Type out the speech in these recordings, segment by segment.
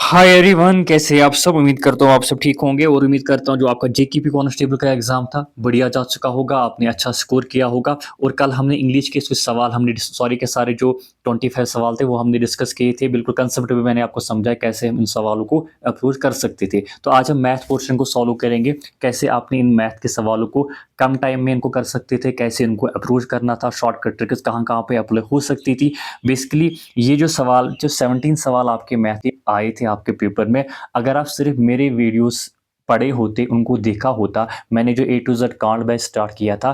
Hi everyone, कैसे हैं आप सब। उम्मीद करता हूँ आप सब ठीक होंगे और उम्मीद करता हूँ जो आपका जेकेपी कांस्टेबल का एग्जाम था बढ़िया जा चुका होगा, आपने अच्छा स्कोर किया होगा। और कल हमने इंग्लिश के कुछ सवाल हमने सॉरी के सारे जो 25 सवाल थे वो हमने डिस्कस किए थे। बिल्कुल कंसेप्ट भी मैंने आपको समझाया कैसे हम इन सवालों को अप्रोच कर सकते थे। तो आज हम मैथ पोर्शन को सॉल्व करेंगे, कैसे आपने इन मैथ के सवालों को कम टाइम में इनको कर सकते थे, कैसे इनको अप्रोच करना था, शॉर्टकट ट्रिक्स कहाँ कहाँ पे अप्लाई हो सकती थी। बेसिकली ये जो सवाल जो 17 सवाल आपके मैथ के आए थे आपके पेपर में, अगर आप सिर्फ मेरे वीडियोस पढ़े होते, उनको देखा होता, मैंने जो A to Z count by start किया था,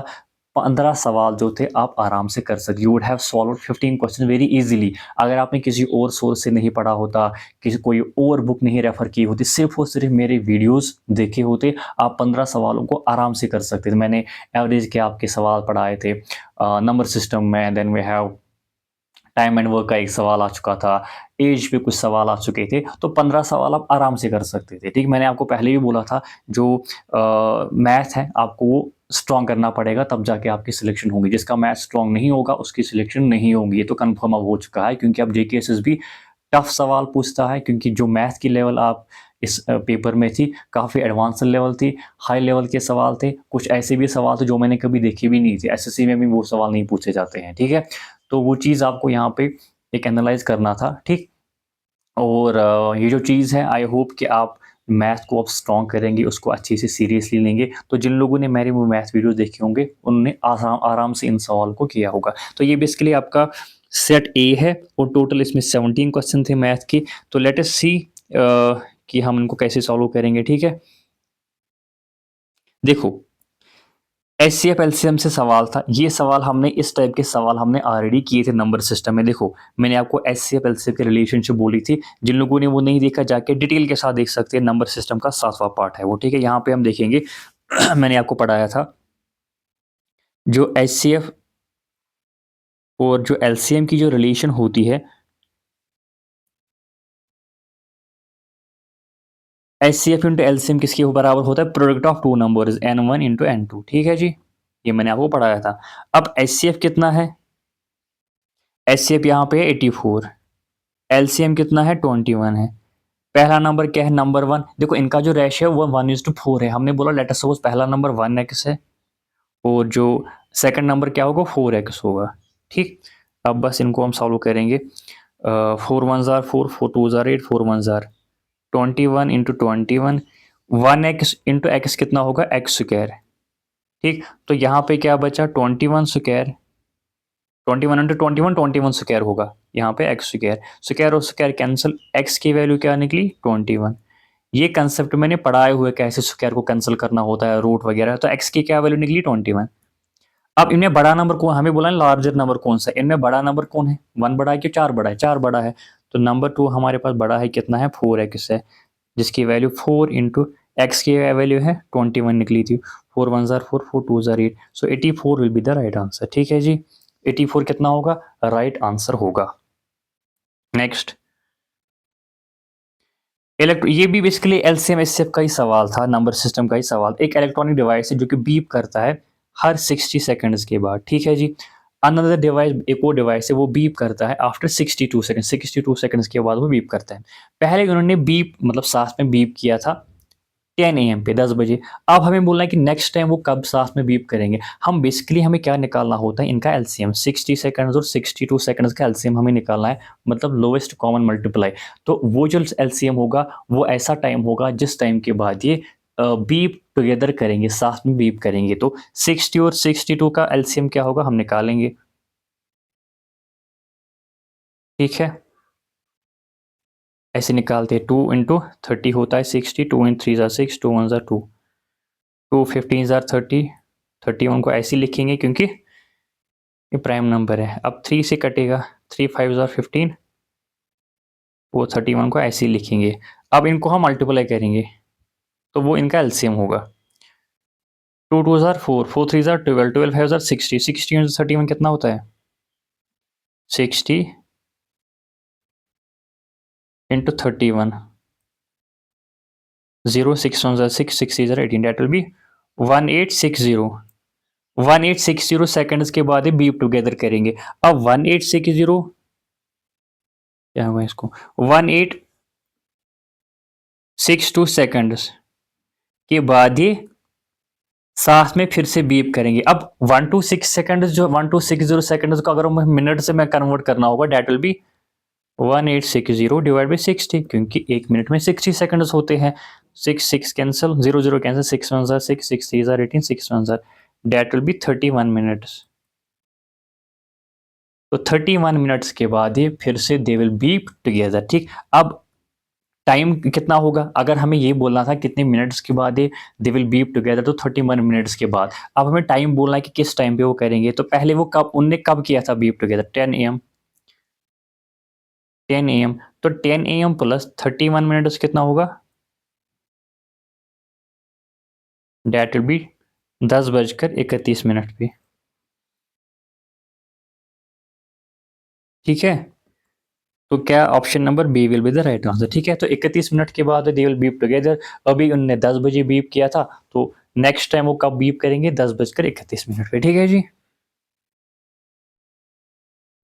15 सवाल जो थे आप आराम से कर सकते। You would have solved 15 question very easily. अगर आपने किसी और सोर्स से नहीं पढ़ा होता, किसी कोई और बुक नहीं रेफर की होती, सिर्फ और सिर्फ मेरे वीडियोस देखे होते, आप 15 सवालों को आराम से कर सकते थे। मैंने एवरेज के आपके सवाल पढ़ाए थे, नंबर सिस्टम में, then we have time and work का एक सवाल आ चुका था, एज पे कुछ सवाल आ चुके थे। तो 15 सवाल आप आराम से कर सकते थे। ठीक, मैंने आपको पहले भी बोला था जो मैथ है आपको वो स्ट्रॉन्ग करना पड़ेगा, तब जाके आपकी सिलेक्शन होगी। जिसका मैथ स्ट्रॉन्ग नहीं होगा उसकी सिलेक्शन नहीं होगी, ये तो कन्फर्म अब हो चुका है। क्योंकि अब जेकेएसएस भी टफ सवाल पूछता है, क्योंकि जो मैथ की लेवल आप इस पेपर में थी काफ़ी एडवांस लेवल थी, हाई लेवल के सवाल थे। कुछ ऐसे भी सवाल थे जो मैंने कभी देखे भी नहीं थे, एसएससी में भी वो सवाल नहीं पूछे जाते हैं। ठीक है, तो वो चीज़ आपको यहाँ पे एक एनालाइज करना था। ठीक, और ये जो चीज़ है, आई होप कि आप मैथ को अब स्ट्रॉन्ग करेंगे, उसको अच्छे से सीरियसली लेंगे। तो जिन लोगों ने मेरे वो मैथ वीडियो देखे होंगे उन्होंने आराम आराम से इन सवाल को किया होगा। तो ये बेसिकली आपका सेट ए है और टोटल इसमें 17 क्वेश्चन थे मैथ के। तो लेट अस सी कि हम इनको कैसे सॉल्व करेंगे। ठीक है, देखो, एचसीएफ एलसीएम से सवाल था। ये सवाल हमने इस टाइप के सवाल हमने ऑलरेडी किए थे नंबर सिस्टम में। देखो, मैंने आपको एचसीएफ एलसीएम की रिलेशनशिप बोली थी। जिन लोगों ने वो नहीं देखा जाके डिटेल के साथ देख सकते हैं। नंबर सिस्टम का 7वां पार्ट है वो। ठीक है, यहाँ पे हम देखेंगे मैंने आपको पढ़ाया था जो एचसीएफ और जो एलसीएम की जो रिलेशन होती है, एचसीएफ इंटू एलसीएम किसके बराबर होता है, product of two numbers n1 into n2। ठीक है जी, ये मैंने आपको पढ़ाया था। अब एचसीएफ कितना है, एचसीएफ यहाँ पे 84, एलसीएम कितना है 21 है। पहला नंबर क्या है, नंबर वन। देखो इनका जो रेशियो है वो 1:4 है। हमने बोला लेट अस सपोज पहला नंबर 1x है और जो सेकंड नंबर क्या होगा 4x होगा। ठीक, अब बस इनको हम सॉल्व करेंगे। 4 1 jar 4, 4 2 jar 8, 4 1 jar 21 into 21, 1x into x कितना होगा एक्स स्क्वायर। ठीक, तो यहाँ पे क्या बचा 21 स्क्वायर, 21 स्क्वायर होगा। यहाँ पे एक्स स्क्वायर, स्क्वायर और स्क्वायर कैंसिल, एक्स की वैल्यू क्या निकली 21। ये कंसेप्ट मैंने पढ़ाए हुए कैसे स्क्वायर को कैंसिल करना होता है, रूट वगैरह। तो एक्स की क्या वैल्यू निकली 21। अब इनमें बड़ा नंबर कौन, हमें बोला लार्जर नंबर कौन सा, इनमें बड़ा नंबर कौन है, 1 बड़ा है कि 4 बड़ा है, 4 बड़ा है। तो नंबर 2 हमारे पास बड़ा है, कितना है 4x है, जिसकी वैल्यू 4 इंटू एक्स की वैल्यू है 21 निकली थी। 4 1 jar 4, 4 2 jar 8, so 84 will be the right answer. ठीक है जी, 84 कितना होगा, राइट आंसर होगा। नेक्स्ट, ये भी बेसिकली एलसीएम एचसीएफ का ही सवाल था, नंबर सिस्टम का ही सवाल। एक इलेक्ट्रॉनिक डिवाइस है जो कि बीप करता है हर 60 सेकंड्स के बाद। ठीक है जी, अनदर डिवाइस, एक और डिवाइस है वो बीप करता है आफ्टर 62 सेकंड, 62 सेकंड्स के बाद वो बीप करता है। पहले उन्होंने बीप मतलब साथ में बीप किया था 10 AM पे, 10 बजे। अब हमें बोलना है कि नेक्स्ट टाइम वो कब साथ में बीप करेंगे। हम बेसिकली हमें क्या निकालना होता है, इनका एलसीएम 60 सेकंड्स और 62 सेकंड्स का एलसीएम हमें निकालना है, मतलब लोएस्ट कॉमन मल्टीप्लाई। तो वो जो एलसीएम होगा वो ऐसा टाइम होगा जिस टाइम के बाद ये बीप टुगेदर करेंगे, साथ में बीप करेंगे। तो 60 और 62 का एलसीएम क्या होगा हम निकालेंगे। ठीक है, ऐसे निकालते हैं, 2 इंटू 30 होता है 60, 2 × 3 = 6, 2 1 = 2, 2 15 = 30, 31 को ऐसे लिखेंगे क्योंकि ये प्राइम नंबर है। अब 3 से कटेगा, 3 5 = 15, वो 31 को ऐसे ही लिखेंगे। अब इनको हम मल्टीप्लाई करेंगे तो वो इनका एलसीएम होगा। 2 2 = 4, 4 3 = 12, 12 5 = 60, 60 × 31 कितना होता है 60 into 31, 0 6 1 = 6, 6 3 = 18, date will be 1860। 1860 seconds के बाद ये बीप टुगेदर करेंगे। अब 1860 क्या हुआ इसको, 18 62 सेकंड्स के बाद ये साथ में फिर से बीप करेंगे। अब 1 to 6 सेकंड, जो 1 to 60 सेकंड को अगर हमें मिनट से मैं कन्वर्ट करना होगा, that will be 1860 divide by 60, क्योंकि 1 मिनट में 60 सेकंड्स होते हैं। 6 cancel, 0 0 cancel, 6 1 6, 6 3 18, 6 1 that will be 31 minutes. तो 31 मिनट्स के बाद ये फिर से दे विल बीप टुगेदर। ठीक, अब टाइम कितना होगा, अगर हमें ये बोलना था कितने मिनट्स के बाद ये दे विल बीप टुगेदर, तो 31 मिनट्स के बाद। अब हमें टाइम बोलना है कि किस टाइम पे वो करेंगे, तो पहले वो कब, उनने कब किया था बीप टुगेदर, 10 AM। 10 AM, तो 10 AM प्लस 31 मिनट्स कितना होगा, डेट विल बी 10:31 पे। ठीक है, तो क्या option number B will be the right answer. ठीक है, तो 31 मिनट के बाद दे विल बीप टुगेदर। अभी उनने 10 बजे बीप किया था, तो नेक्स्ट टाइम वो कब बीप करेंगे, 10:31 पे। ठीक है जी।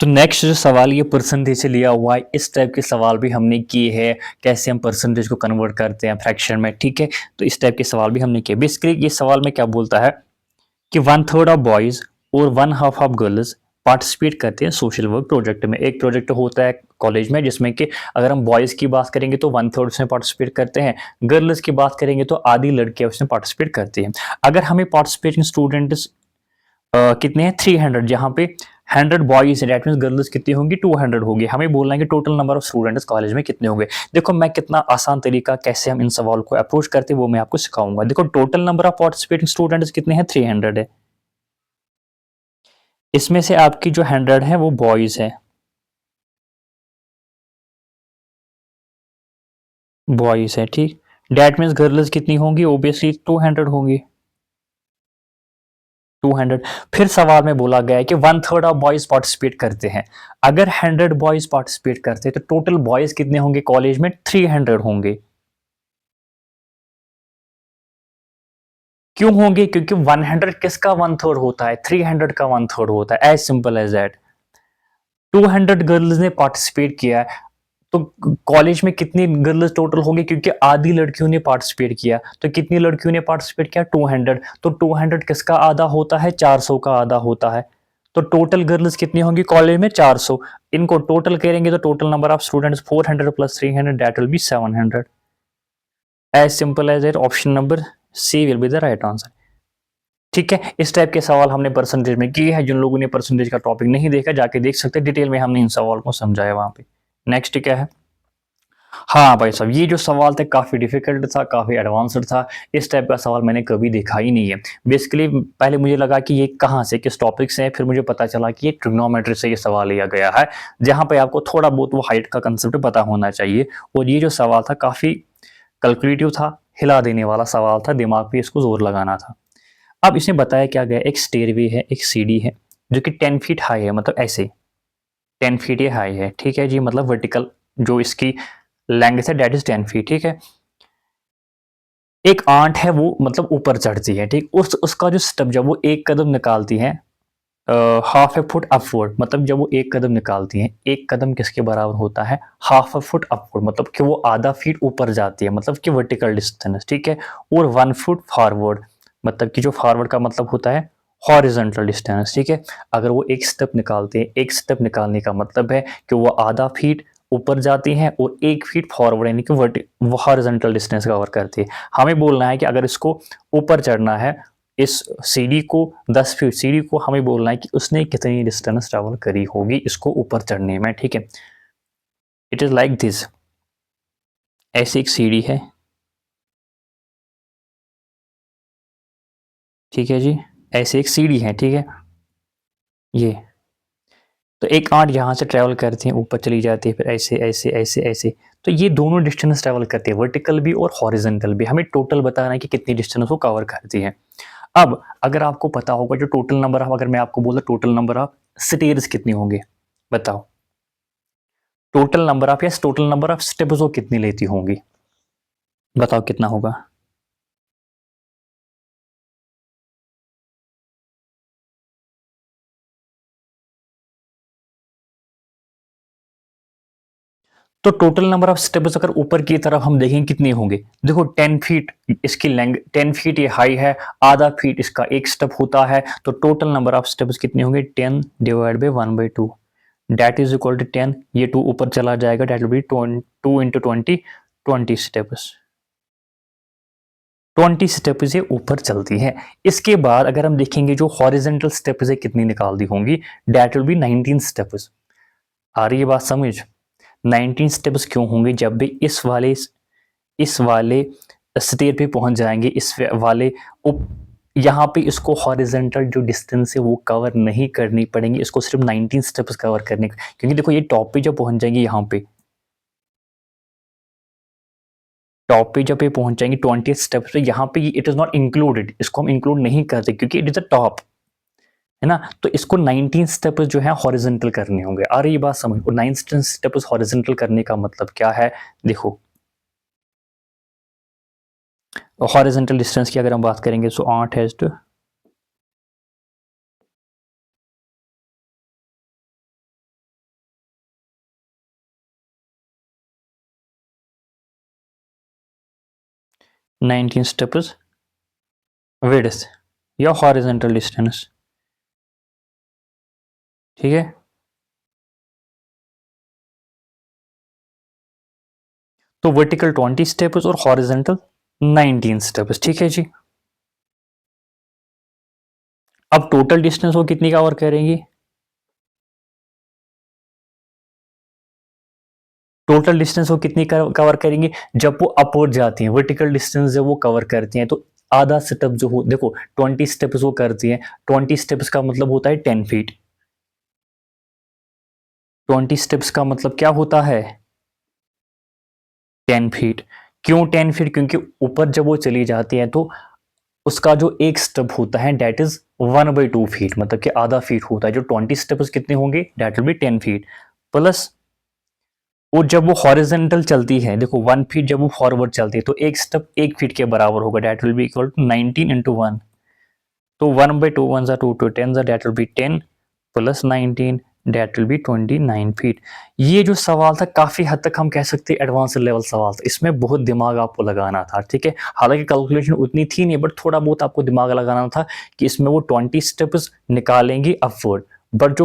तो नेक्स्ट जो सवाल ये परसेंटेज से लिया हुआ है, इस टाइप के सवाल भी हमने किए हैं, कैसे हम परसेंटेज को कन्वर्ट करते हैं फ्रैक्शन में। ठीक है, तो इस टाइप के सवाल भी हमने किए। बेसिकली ये सवाल में क्या बोलता है कि 1/3 ऑफ बॉयज और 1/2 ऑफ गर्ल्स पार्टिसिपेट करते हैं सोशल वर्क प्रोजेक्ट में। एक प्रोजेक्ट होता है कॉलेज में, जिसमें कि अगर हम बॉयज की बात करेंगे तो 1/3 उसमें पार्टिसिपेट करते हैं, गर्ल्स की बात करेंगे तो आधी लड़कियां उसमें पार्टिसिपेट करती हैं। अगर हमें पार्टिसिपेटिंग स्टूडेंट्स कितने हैं, 300, जहाँ पे 100 बॉयज है, दैट मींस गर्ल्स कितनी होंगी, 200 होगी। हमें बोलना है कि total number of students college में कितने होंगे। देखो मैं कितना आसान तरीका कैसे हम इन सवाल को अप्रोच करते हैं वो मैं आपको सिखाऊंगा। देखो total number of participating students कितने हैं, 300 है। इसमें से आपकी जो 100 है वो बॉयज है, बॉयज है। ठीक, दैट मीन्स गर्ल्स कितनी होंगी, ओबियसली 200 होंगी, 200। फिर सवाल में बोला गया है कि 1/3 ऑफ बॉयज पार्टिसिपेट करते हैं। अगर 100 बॉयज पार्टिसिपेट करते हैं तो टोटल बॉयज कितने होंगे कॉलेज में, 300 होंगे। क्यों होंगे, क्योंकि 100 किसका 1/3 होता है, 300 का 1/3 होता है, as simple as that. 200 girls ने पार्टिसिपेट किया है, तो कॉलेज में कितनी गर्ल्स टोटल होंगी, क्योंकि आधी लड़कियों ने पार्टिसिपेट किया, तो कितनी लड़कियों ने पार्टिसिपेट किया, 200। तो 200 किसका आधा होता है, 400 का आधा होता है। तो टोटल गर्ल्स कितनी होंगी कॉलेज में, 400। इनको टोटल करेंगे तो total number of students 400 plus 300 that will be 700। As simple as it, option number C will be the right answer. ठीक है, इस टाइप के सवाल हमने परसेंटेज में किए हैं। जिन लोगों ने परसेंटेज का टॉपिक नहीं देखा जाके देख सकते हैं, डिटेल में हमने इन सवाल को समझाया वहां पे। नेक्स्ट क्या है, हाँ भाई साहब, ये जो सवाल था काफ़ी डिफिकल्ट था, काफ़ी एडवांस्ड था। इस टाइप का सवाल मैंने कभी देखा ही नहीं है। बेसिकली पहले मुझे लगा कि ये कहाँ से, किस टॉपिक से है, फिर मुझे पता चला कि ये ट्रिग्नोमेट्री से ये सवाल लिया गया है, जहाँ पे आपको थोड़ा बहुत वो हाइट का कंसेप्ट पता होना चाहिए। और ये जो सवाल था काफ़ी कैलकुलेटिव था, हिला देने वाला सवाल था, दिमाग पे इसको जोर लगाना था। अब इसमें बताया क्या गया, एक स्टेयरवे है, एक सीढ़ी है, जो कि 10 फीट हाई है, मतलब ऐसे 10 फीट ये हाई है। ठीक है जी, मतलब वर्टिकल जो इसकी लेंथ है दैट इज 10 फीट। ठीक है, एक आंट है वो मतलब ऊपर चढ़ती है। ठीक, उसका जो स्टेप जब वो एक कदम निकालती है, हाफ ए फुट अपवर्ड, मतलब जब वो एक कदम निकालती है, एक कदम किसके बराबर होता है, हाफ अ फुट अपवर्ड, मतलब कि वो आधा फीट ऊपर जाती है, मतलब कि वर्टिकल डिस्टेंस। ठीक है, और 1 फुट फॉरवर्ड, मतलब कि जो फॉरवर्ड का मतलब होता है हॉरिजॉन्टल डिस्टेंस। ठीक है, अगर वो एक स्टेप निकालते हैं, एक स्टेप निकालने का मतलब है कि वो आधा फीट ऊपर जाती हैं और 1 फीट फॉरवर्ड, यानी कि वो हॉरिजॉन्टल डिस्टेंस कवर करती है। हमें बोलना है कि अगर इसको ऊपर चढ़ना है, इस सीढ़ी को 10 फीट सीढ़ी को, हमें बोलना है कि उसने कितनी डिस्टेंस ट्रेवल करी होगी इसको ऊपर चढ़ने में। ठीक है, इट इज लाइक दिस, ऐसी एक सीढ़ी है। ठीक है जी, ऐसी एक सीढ़ी है। ठीक है, ये तो एक आंट यहाँ से ट्रेवल करती है, ऊपर चली जाती है, फिर ऐसे ऐसे ऐसे ऐसे। तो ये दोनों डिस्टेंस ट्रेवल करती है, वर्टिकल भी और हॉरिजॉन्टल भी। हमें टोटल बताना है कि कितनी डिस्टेंस वो कवर करती है। अब अगर आपको पता होगा जो टोटल नंबर ऑफ, अगर मैं आपको बोला टोटल नंबर ऑफ स्टेयर्स कितनी होंगे, बताओ total number of, yes total number of steps वो कितनी लेती होंगी, बताओ कितना होगा। तो टोटल नंबर ऑफ स्टेप्स अगर ऊपर की तरफ हम देखें कितने होंगे, देखो 10 फीट इसकी लेंथ, 10 फीट ये हाई है, आधा फीट इसका एक स्टेप होता है, तो टोटल नंबर ऑफ स्टेप्स कितने होंगे 10 divide by 1/2 that is equal to 10, ये 2 ऊपर चला जाएगा, that will be 2 into 20 steps, 20 steps ये ऊपर चलती है। इसके बाद अगर हम देखेंगे जो हॉरिजेंटल स्टेप्स है कितनी निकाल दी होंगी, दैट विल बी 19 स्टेप्स। आ रही है बात समझ? 19 स्टेप्स क्यों होंगे, जब भी इस वाले स्टेज पे पहुंच जाएंगे, इस वाले यहाँ पे इसको हॉरिजेंटल जो डिस्टेंस है वो कवर नहीं करनी पड़ेंगी, इसको सिर्फ 19 स्टेप्स कवर करने, क्योंकि देखो ये टॉप पे जब पहुंच जाएंगे, यहाँ पे टॉप पे जब ये पहुंच जाएंगे 20 स्टेप्स पे, यहाँ पे इट इज नॉट इंक्लूडेड, इसको हम इंक्लूड नहीं करते क्योंकि इट इज अ टॉप, है ना। तो इसको 19 स्टेप्स जो है हॉरिजेंटल करने होंगे। आ रही बात समझ? और 19 स्टेप्स हॉरिजेंटल करने का मतलब क्या है, देखो हॉरिजेंटल डिस्टेंस की अगर हम बात करेंगे, सो 8 है टू 19 स्टेप्स विड्थ या हॉरिजेंटल डिस्टेंस, ठीक है। तो वर्टिकल 20 स्टेप्स और हॉरिजेंटल 19 स्टेप्स, ठीक है जी। अब टोटल डिस्टेंस वो कितनी कवर करेंगी, टोटल डिस्टेंस वो कितनी कवर करेंगी, जब वो अपवर्ड जाती हैं, वर्टिकल डिस्टेंस जब वो कवर करती हैं, तो आधा स्टेप जो हो, देखो 20 स्टेप्स वो करती हैं, 20 स्टेप्स का मतलब होता है 10 फीट, 20 स्टेप्स का मतलब क्या होता है 10 फीट। क्यों 10 फीट, क्योंकि ऊपर जब वो चली जाती है तो उसका जो एक स्टेप होता है डेट इज 1/2 फीट, मतलब कि आधा फीट होता है। जो 20 स्टेप्स कितने होंगे, that will be 10 feet plus, और जब वो हॉरिजेंटल चलती है, देखो 1 फीट जब वो फॉरवर्ड चलती है तो एक स्टेप 1 फीट के बराबर होगा, that will be equal to 19 into 1, तो 1/2 1 जा 2 2 10 जा, that will be 10 plus 19 that will be 29 feet. ये जो सवाल था काफी हद तक हम कह सकते हैं एडवांस लेवल सवाल था, इसमें बहुत दिमाग आपको लगाना था, ठीक है। हालांकि कैलकुलेशन उतनी थी नहीं, बट थोड़ा बहुत आपको दिमाग लगाना था कि इसमें वो 20 स्टेप्स निकालेंगे अपवर्ड, बट जो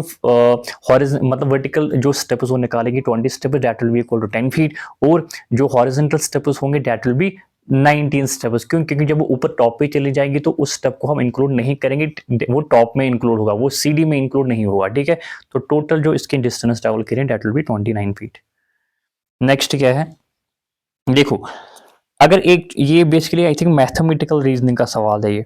मतलब वर्टिकल जो स्टेप्स वो निकालेंगे 20 steps, that will be equal to 10 feet, और जो हॉरिजॉन्टल स्टेप्स होंगे दैट विल बी 19 स्टेप्स। क्यों, क्योंकि जब वो ऊपर टॉप पे चली जाएगी तो उस स्टेप को हम इंक्लूड नहीं करेंगे, वो टॉप में इंक्लूड होगा, वो सीडी में इंक्लूड नहीं होगा, ठीक है। तो टोटल जो इसकी डिस्टेंस ट्रेवल करें that will be 29 feet. Next क्या है, देखो अगर एक, ये basically I think mathematical reasoning का सवाल है ये,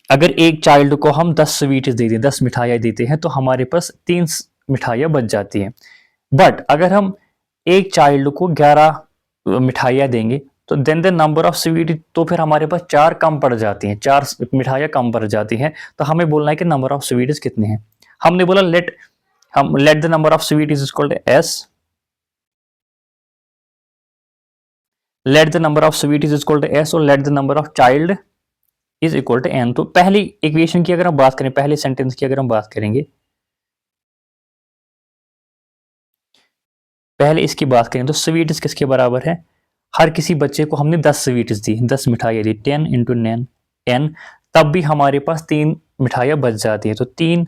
अगर एक चाइल्ड को हम 10 स्वीट्स दे दें, 10 मिठाइयाँ देते हैं, तो हमारे पास 3 मिठाइयाँ बच जाती हैं। बट अगर हम एक चाइल्ड को 11 मिठाइयाँ देंगे, तो then the number of sweet, तो फिर हमारे पास 4 कम पड़ जाती हैं, 4 मिठाइयाँ कम पड़ जाती हैं। तो हमें बोलना है कि नंबर ऑफ स्वीट्स कितने हैं। हमने बोला let the number of sweet is equal to S, let the number of sweet is equal to S, और let the number of child is equal to N. तो पहली इक्वेशन की अगर हम बात करें, पहले सेंटेंस की अगर हम बात करेंगे, पहले इसकी बात करें तो स्वीट्स किसके बराबर है, हर किसी बच्चे को हमने 10 स्वीट्स दी, 10 मिठाइयाँ दी, 10 इंटू एन, तब भी हमारे पास 3 मिठाइयाँ बच जाती है। तो 3,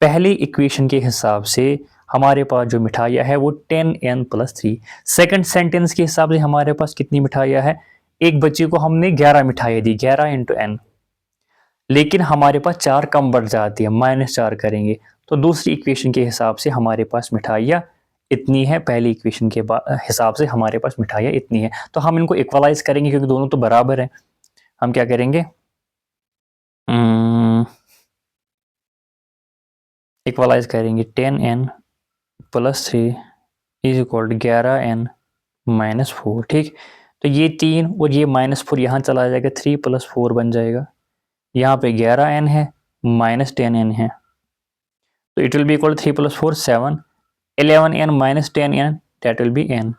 पहली इक्वेशन के हिसाब से हमारे पास जो मिठाइयाँ है वो 10n प्लस 3। सेकेंड सेंटेंस के हिसाब से हमारे पास कितनी मिठाइयाँ है, एक बच्चे को हमने 11 मिठाइयाँ दी, 11 इंटू एन, लेकिन हमारे पास 4 कम बढ़ जाती है, -4 करेंगे, तो दूसरी इक्वेशन के हिसाब से हमारे पास मिठाइयाँ इतनी है, पहली इक्वेशन के हिसाब से हमारे पास मिठाइयाँ इतनी है। तो हम इनको इक्वलाइज करेंगे क्योंकि दोनों तो बराबर है। हम क्या करेंगे, इक्वलाइज करेंगे, 10n plus 3 is equal to 11n minus 4, ठीक। तो ये 3 और ये -4 यहाँ चला जाएगा, 3 प्लस 4 बन जाएगा, यहाँ पे 11n है माइनस 10n है, तो it will be equal 3 plus 4 7, 11n minus 10n that will B n।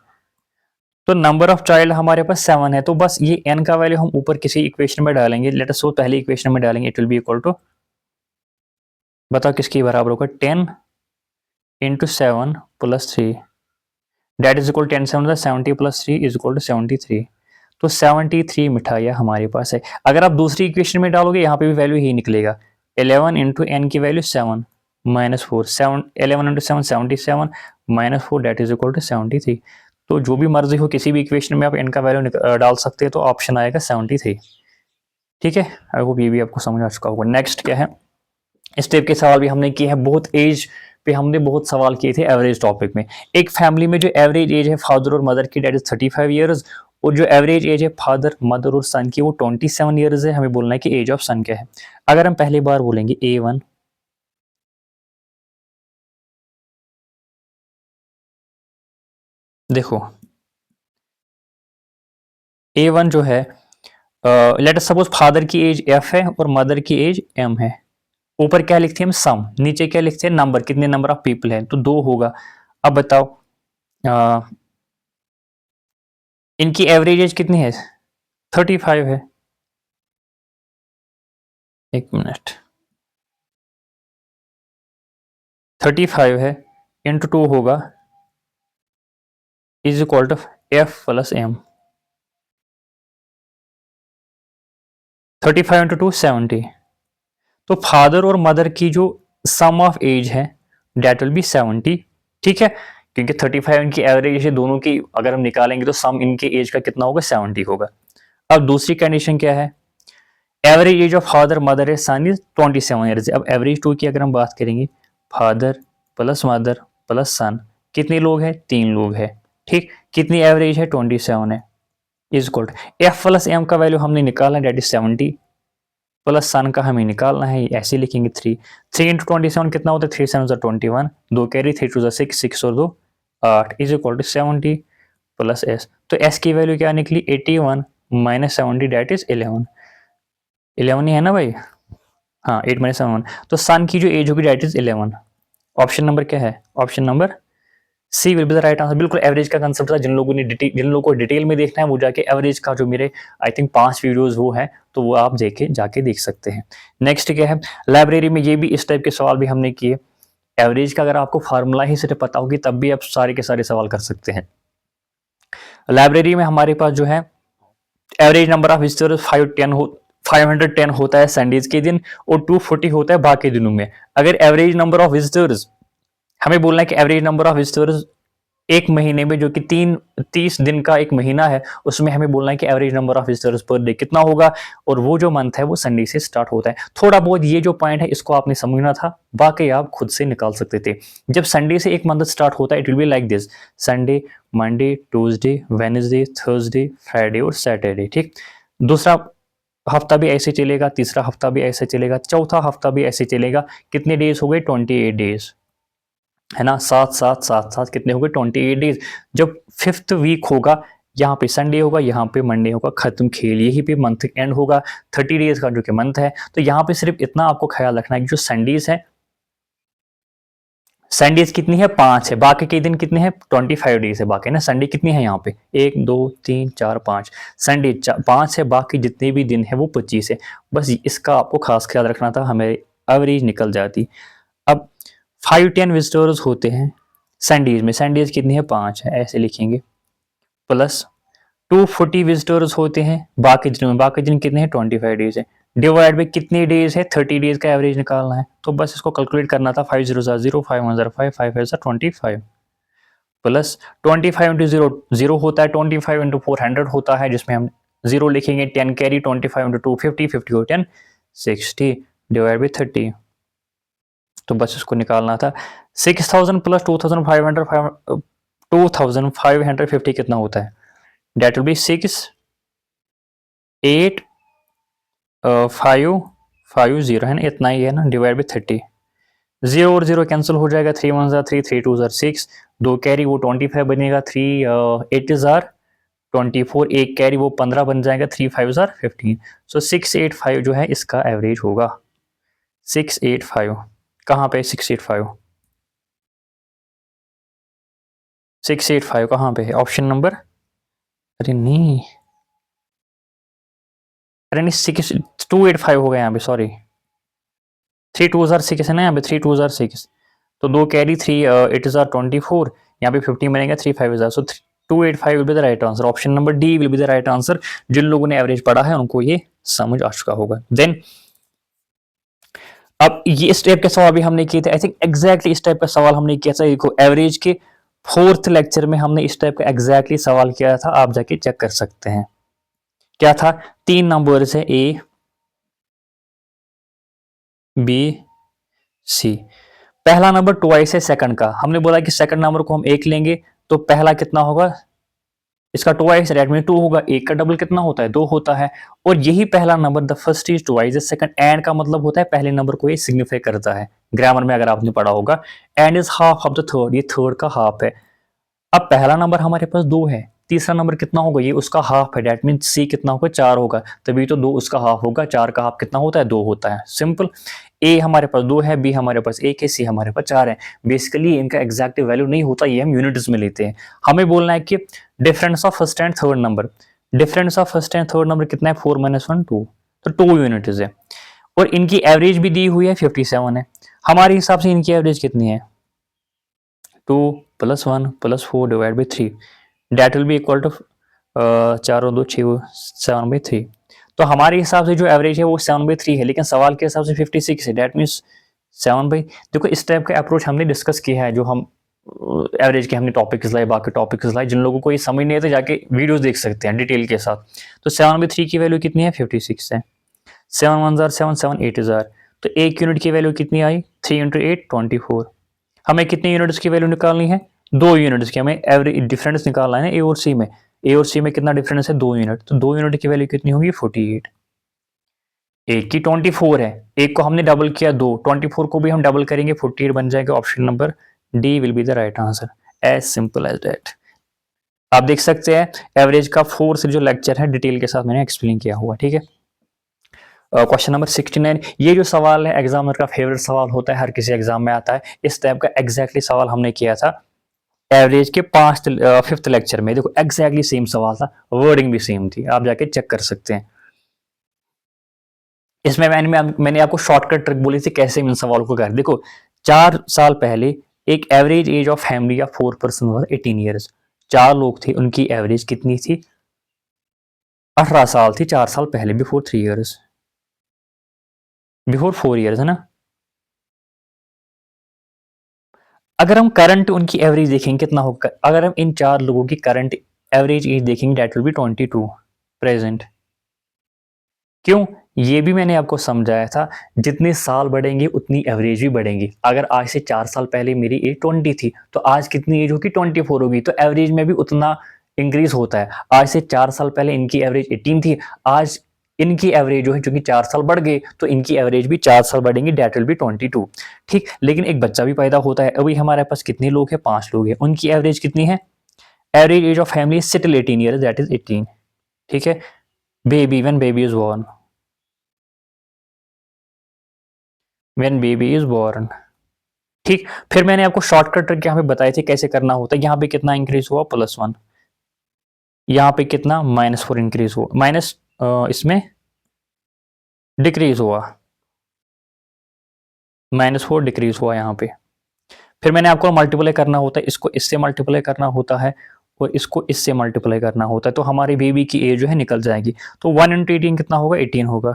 तो नंबर ऑफ चाइल्ड हमारे पास 7 है, तो बस ये n का वैल्यू हम ऊपर किसी इक्वेशन में डालेंगे, लेट अस सपोज पहली इक्वेशन में डालेंगे, it will be equal to, बताओ किसके बराबर होगा, 10 into 7 plus 3 that is equal 10 7 70 plus 3 is equal to 73। तो 73 मिठाइयाँ हमारे पास है। अगर आप दूसरी इक्वेशन में डालोगे यहाँ पे भी वैल्यू ही निकलेगा। 11 इंटू एन की value 7 minus 4 7 11 into 7 77 minus 4 that is equal to 73। तो जो भी मर्जी हो किसी भी इक्वेशन में आप एन का वैल्यू डाल सकते हैं, तो ऑप्शन आएगा 73। ठीक है, आई होप ये भी आपको समझ आ चुका होगा। नेक्स्ट क्या है, इस टाइप के सवाल भी हमने किए हैं, बहुत एज पे हमने बहुत सवाल किए थे एवरेज टॉपिक में। एक फैमिली में जो एवरेज एज है फादर और मदर की डेट इज 35 ईयर्स, और जो एवरेज एज है फादर मदर और सन की वो 27 ईयर्स है। हमें बोलना है कि एज ऑफ सन क्या है। अगर हम पहली बार बोलेंगे A1, देखो A1 जो है, लेट अस सपोज फादर की एज F है और मदर की एज M है। ऊपर क्या लिखते हैं हम, सम, नीचे क्या लिखते हैं, नंबर, कितने नंबर ऑफ पीपल हैं, तो 2 होगा। अब बताओ इनकी एवरेज एज कितनी है, 35 है। एक मिनट, 35 है इंटू 2 होगा is equal to F plus M। 35 into 2 70। तो फादर और मदर की जो सम ऑफ एज है डेट विल बी 70। ठीक है, क्योंकि 35 इनकी एवरेज है, दोनों की अगर हम निकालेंगे तो सम इनके एज का कितना होगा, 70 होगा। अब दूसरी कंडीशन क्या है, average age of father mother है सन इज 27 ईयर्स। अब एवरेज 2 की अगर हम बात करेंगे, फादर प्लस मदर प्लस सन, कितने लोग हैं, 3 लोग हैं। ठीक, कितनी एवरेज है, 27 है। Is equal to F plus M का वैल्यू हमने निकाला डेट इज 70 प्लस सन का हमें निकालना है, ऐसे लिखेंगे 3। 3 इंटू 27 कितना होता है, 3 7 21, 2 कैरी 3 2 6 6 और 2 8 is equal to 70 plus S. तो एस की वैल्यू क्या निकली, 81 माइनस 70 डेट इज 11। 11 ही है ना भाई, हाँ 8 माइनस 7 तो सन की जो एज होगी डेट इज 11। ऑप्शन नंबर क्या है, option number C will be the right answer. बिल्कुल एवरेज का कंसेप्ट था, जिन लोगों को डिटेल में देखना है वो जाके एवरेज का जो मेरे आई थिंक 5 वीडियोस वो है, तो वो आप जाके देख सकते हैं। नेक्स्ट क्या है, लाइब्रेरी में ये भी इस टाइप के सवाल भी हमने किए। एवरेज का अगर आपको फार्मूला ही सिर्फ पता होगी तब भी आप सारे के सारे सवाल कर सकते हैं। लाइब्रेरी में हमारे पास जो है एवरेज नंबर ऑफ विजिटर्स 510 होता है संडेज के दिन, और 240 होता है बाकी दिनों में। अगर एवरेज नंबर ऑफ विजिटर्स, हमें बोलना है कि एवरेज नंबर ऑफ विजिटर्स एक महीने में, जो कि 30 दिन का एक महीना है, उसमें हमें बोलना है कि average number of visitors per day कितना होगा, और वो जो मंथ है वो संडे से स्टार्ट होता है। थोड़ा बहुत ये जो पॉइंट है इसको आपने समझना था, बाकी आप खुद से निकाल सकते थे। जब संडे से एक मंथ स्टार्ट होता है it will be like this, Sunday Monday Tuesday Wednesday Thursday Friday और सैटरडे। ठीक, दूसरा हफ्ता भी ऐसे चलेगा, तीसरा हफ्ता भी ऐसे चलेगा, चौथा हफ्ता भी ऐसे चलेगा। कितने डेज हो गए, 28 डेज, है ना, 7 7 7 7 कितने हो गए, 28 डेज। जब 5th वीक होगा, यहाँ पे संडे होगा, यहाँ पे मंडे होगा, खत्म खेल, यही पे मंथ एंड होगा 30 डेज का जो कि मंथ है। तो यहाँ पे सिर्फ इतना आपको ख्याल रखना है कि जो संडेज है, संडेज कितनी है, 5 है, बाकी के दिन कितने हैं, 25 डेज है बाकी, ना संडे कितनी है यहाँ पे, 1 2 3 4 5, संडे 5 है, बाकी जितने भी दिन है वो 25 है। बस इसका आपको खास ख्याल रखना था, हमें एवरेज निकल जाती। अब 510 विजिटर्स होते हैं संडेज में, संडेज कितनी है, 5 है, ऐसे लिखेंगे, प्लस 240 विजिटर्स होते हैं बाकी दिनों में, बाकी दिन कितने हैं, 25 डेज है, डिवाइड बाई कितने डेज है, 30 डेज का एवरेज निकालना है। तो बस इसको कैलकुलेट करना था, 5 0 0 5 1 5 5 25 प्लस 25 इंटू जीरो, जीरो होता है, 25 इंटू 400 होता है, जिसमें हम जीरो लिखेंगे, 10 कैरी, 25 इंटू 2 50 50 और 10 60 डिवाइड बाई 30। तो बस इसको निकालना था। 6000 प्लस 2550 कितना होता है, डेट विल बी 6 8 5 5 0, है ना, इतना ही है ना, डिवाइड बाई 30। जीरो और जीरो कैंसिल हो जाएगा, 3 1 3 3 2 6, 2 कैरी वो 25 बनेगा, 3 8 24, एक कैरी वो 15 बन जाएगा, 3 5 15। सो 685 जो है इसका एवरेज होगा, 685। कहाँ पे 685, 685 कहाँ पे है, ऑप्शन नंबर, अरे नहीं, अरे नहीं, 6285 हो गया यहाँ पे, सॉरी, 3 2 6 है ना, यहाँ पे 3 2 6, तो 2 कैरी 3 8 इज 24, यहाँ पे 15 बनेगा, 3 5 is so 285 will be the right answer. Option number D will be the right answer. जिन लोगों ने एवरेज पढ़ा है उनको ये समझ आ चुका होगा। देन अब ये इस टाइप के सवाल भी हमने किए थे, आई थिंक एग्जैक्टली इस टाइप का सवाल हमने किया था। देखो एवरेज के 4th लेक्चर में हमने इस टाइप का एग्जैक्टली सवाल किया था, आप जाके चेक कर सकते हैं। क्या था, 3 नंबर है ए बी सी। पहला नंबर ट्वाइस है सेकंड का, हमने बोला कि सेकंड नंबर को हम 1 लेंगे तो पहला कितना होगा, इसका ट्वाइस है, में 2 होगा। एक का डबल कितना होता है, 2 होता है। और यही पहला number, the first is twice the second, and का मतलब होता है पहले नंबर को ये सिग्निफाई करता है। ग्रामर में अगर आपने पढ़ा होगा, and is half of the third, ये थर्ड का हाफ है। अब पहला नंबर हमारे पास 2 है, तीसरा नंबर कितना होगा, ये उसका हाफ है, डेट मीन सी कितना होगा, 4 होगा, तभी तो 2 उसका हाफ होगा। 4 का हाफ कितना होता है, 2 होता है। सिंपल। ए हमारे पास 2 है, बी हमारे पास 1 है, सी हमारे पास 4 है। बेसिकली इनका एग्जैक्ट वैल्यू नहीं होता, ये हम यूनिट्स में लेते हैं। हमें बोलना है कि difference of first and third number, difference of first and third number कितना है, 4 - 1 2, तो 2 यूनिट्स है। और इनकी एवरेज भी दी हुई है 57 है। हमारे हिसाब से इनकी एवरेज कितनी है, 2 + 1 + 4 divide by 3, that will be equal to 4 और 2 6 7/3। तो हमारे हिसाब से जो एवरेज है वो 7/3 है, लेकिन सवाल के हिसाब से 56 है, डेट मीन्स 7 बाई। देखो इस टाइप का अप्रोच हमने डिस्कस किया है, जो हम एवरेज के हमने टॉपिक्स लाए, बाकी टॉपिक्स लाए। जिन लोगों को ये समझ नहीं है तो जाके वीडियोस देख सकते हैं डिटेल के साथ। तो 7/3 की वैल्यू कितनी है, 56 है। 7 1 7 7 8 हजार, तो एक यूनिट की वैल्यू कितनी आई, 3 × 8 24। हमें कितने यूनिट्स की वैल्यू निकालनी है, 2 यूनिट्स की। हमें एवरेज डिफरेंस निकालना है ना ए और सी में। ए और सी में कितना डिफरेंस है, 2 यूनिट, तो 2 यूनिट की वैल्यू कितनी होगी, 48। एक की 24 है, एक को हमने डबल किया 2, 24 को भी हम डबल करेंगे 48 बन जाएगा। Option number D will be the right answer, as simple as that. आप देख सकते हैं एवरेज का 4th जो लेक्चर है डिटेल के साथ मैंने एक्सप्लेन किया हुआ, ठीक है। क्वेश्चन नंबर 69, ये जो सवाल है एग्जामिनर का फेवरेट सवाल होता है, हर किसी एग्जाम में आता है। इस टाइप का एग्जैक्टली सवाल हमने किया था एवरेज के 5th लेक्चर में। देखो एग्जैक्टली सेम सवाल था, वर्डिंग भी सेम थी, आप जाके चेक कर सकते हैं। इसमें मैंने आपको शॉर्टकट ट्रिक बोली थी कैसे इन सवालों को कर। देखो 4 साल पहले एक एवरेज एज ऑफ फैमिली या 4 पर्सन वाज 18 ईयर्स। 4 लोग थे, उनकी एवरेज कितनी थी, 18 साल थी 4 साल पहले, बिफोर 3 ईयर्स, बिफोर 4 ईयर्स, है ना। अगर हम करंट उनकी एवरेज देखेंगे कितना होगा, अगर हम इन 4 लोगों की करंट एवरेज एज देखेंगे, डेट विल बी 22 प्रेजेंट। क्यों, ये भी मैंने आपको समझाया था, जितने साल बढ़ेंगे उतनी एवरेज भी बढ़ेंगी। अगर आज से 4 साल पहले मेरी एज 20 थी, तो आज कितनी एज होगी, 24 होगी, तो एवरेज में भी उतना इंक्रीज होता है। आज से 4 साल पहले इनकी एवरेज 18 थी, आज इनकी एवरेज जो है, क्योंकि 4 साल बढ़ गए तो इनकी एवरेज भी 4 साल बढ़ेंगी, डेट विल बी 22। ठीक, लेकिन एक बच्चा भी पैदा होता है। अभी हमारे पास कितने लोग हैं, 5 लोग हैं, उनकी एवरेज कितनी है, एवरेज एज ऑफ फैमिली सिटिल 18 ईयर, दैट इज 18। ठीक है, baby, when baby is born, when baby is born. ठीक, फिर मैंने आपको शॉर्टकट ट्रिक यहाँ पे बताई थी कैसे करना होता है। यहाँ पे कितना इंक्रीज हुआ, +1, यहाँ पे कितना -4 इंक्रीज हुआ, माइनस इसमें डिक्रीज हुआ, -4 डिक्रीज हुआ यहाँ पे। फिर मैंने आपको मल्टीप्लाई करना होता है, इसको इससे मल्टीप्लाई करना होता है और इसको इससे मल्टीप्लाई करना होता है, तो हमारी बेबी की एज जो है निकल जाएगी। तो 1 × 18 कितना होगा, 18 होगा।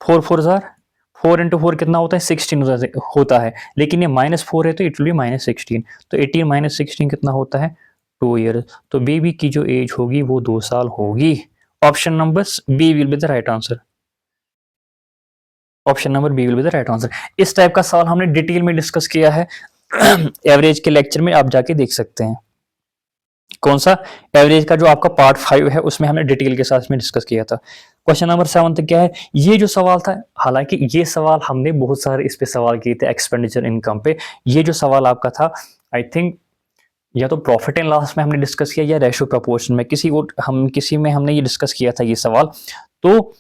4 4 जार, 4 × 4 कितना होता है, 16 होता है, लेकिन ये -4 है तो इट विल बी -16, तो 18 - 16 कितना होता है, 2 ईयर। तो बेबी की जो एज होगी वो 2 साल होगी। Option number B will be the right answer, option number B will be the right answer. इस टाइप का सवाल हमने डिटेल में डिस्कस किया है एवरेज के लेक्चर में, आप जाके देख सकते हैं। कौन सा, एवरेज का जो आपका पार्ट 5 है उसमें हमने डिटेल के साथ में डिस्कस किया था। क्वेश्चन नंबर 7 तक क्या है, ये जो सवाल था, हालांकि ये सवाल हमने बहुत सारे इस पे सवाल किए थे एक्सपेंडिचर इनकम पे। ये जो सवाल आपका था, आई थिंक या तो प्रॉफिट एंड लॉस में हमने डिस्कस किया या रेशो प्रपोर्शन में, किसी में हमने ये डिस्कस किया था ये सवाल। तो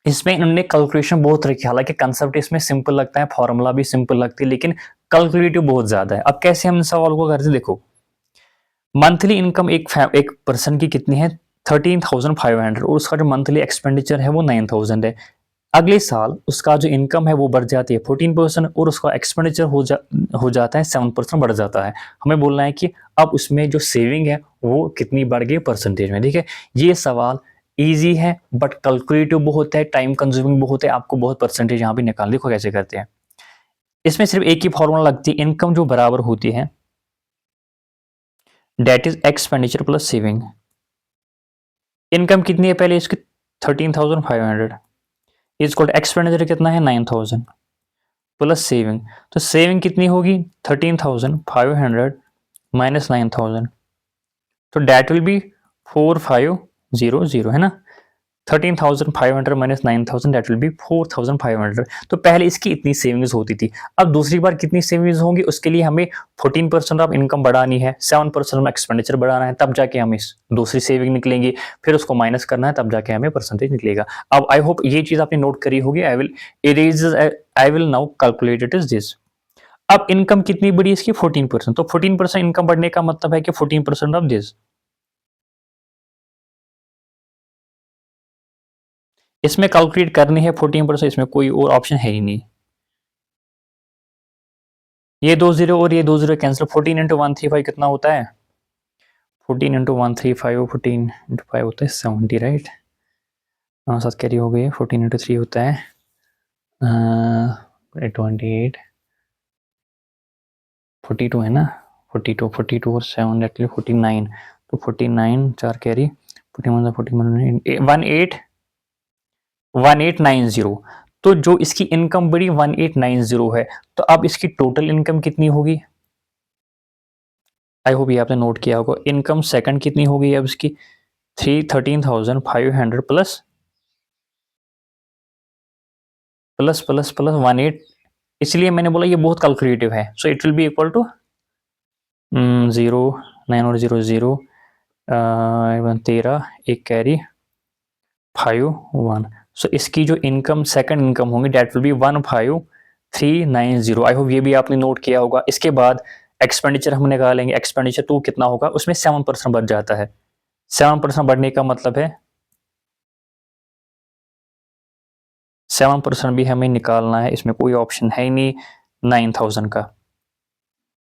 इसमें इन्होंने कैलकुलेशन बहुत रखी, हालांकि कंसेप्ट इसमें सिंपल लगता है, फॉर्मूला भी सिंपल लगती है, लेकिन कैलकुलेटिव बहुत ज्यादा है। अब कैसे हम इन सवाल को करते, देखो मंथली इनकम एक पर्सन की कितनी है, 13,500, और उसका जो मंथली एक्सपेंडिचर है वो 9,000 है। अगले साल उसका जो इनकम है वो बढ़ जाती है 14% और उसका एक्सपेंडिचर हो जाता है 7% बढ़ जाता है। हमें बोलना है कि अब उसमें जो सेविंग है वो कितनी बढ़ गई परसेंटेज में। ठीक है, ये सवाल इजी है बट कैलकुलेटिव बहुत है, टाइम कंज्यूमिंग बहुत है, आपको बहुत परसेंटेज यहाँ भी निकाल। देखो कैसे करते हैं। इसमें सिर्फ एक ही फॉर्मूला लगती है, इनकम जो बराबर होती है that is expenditure plus saving. Income कितनी है पहले इसकी 13,500 इज इक्वल एक्सपेंडिचर कितना है 9,000 प्लस सेविंग। तो सेविंग कितनी होगी 13,500 माइनस 9,000, तो डेट विल बी 4,500 है ना। 13,500 माइनस 9,000 डेट विल बी 4,500। तो पहले इसकी इतनी सेविंग्स होती थी, अब दूसरी बार कितनी सेविंग्स होंगी उसके लिए हमें 14% ऑफ इनकम बढ़ानी है, 7% एक्सपेंडिचर बढ़ाना है, तब जाके हम इस दूसरी सेविंग निकलेंगी, फिर उसको माइनस करना है, तब जाके हमें परसेंटेज निकलेगा। अब आई होप ये चीज आपने नोट करी होगी। I will now calculate it is this. अब इनकम कितनी बढ़ी इसकी 14%, तो 14% इनकम बढ़ने का मतलब है कि 14% ऑफ दिस। इसमें कैलकुलेट करनी है 14%, इसमें कोई और ऑप्शन है ही नहीं। ये 2 0 और ये 2 0 कैंसिल, 14 इंटू 135 कितना होता है 14 इंटू 135, 14 इंटू 5 होता है 70 राइट। साथ कैरी हो गई, 14 इंटू 3 होता है 28, 42 है ना, 42 और 7 एक्चुअली 49, तो 49 4 कैरी 41 1890। तो जो इसकी इनकम बढ़ी 1890 है, तो अब इसकी टोटल इनकम कितनी होगी। आई होप ये आपने नोट किया होगा। इनकम सेकंड कितनी होगी अब इसकी 13,500 प्लस प्लस प्लस प्लस 18, इसलिए मैंने बोला ये बहुत कैलकुलेटिव है। So it will be equal to 0 9 और 0 0 13 एक कैरी 5 1। सो इसकी जो इनकम सेकंड इनकम होंगी that will be 15,390। I hope ये भी आपने नोट किया होगा। इसके बाद एक्सपेंडिचर हम निकालेंगे, एक्सपेंडिचर 2 कितना होगा, उसमें 7% बढ़ जाता है। 7% बढ़ने का मतलब है 7% भी हमें निकालना है, इसमें कोई ऑप्शन है ही नहीं 9,000 का।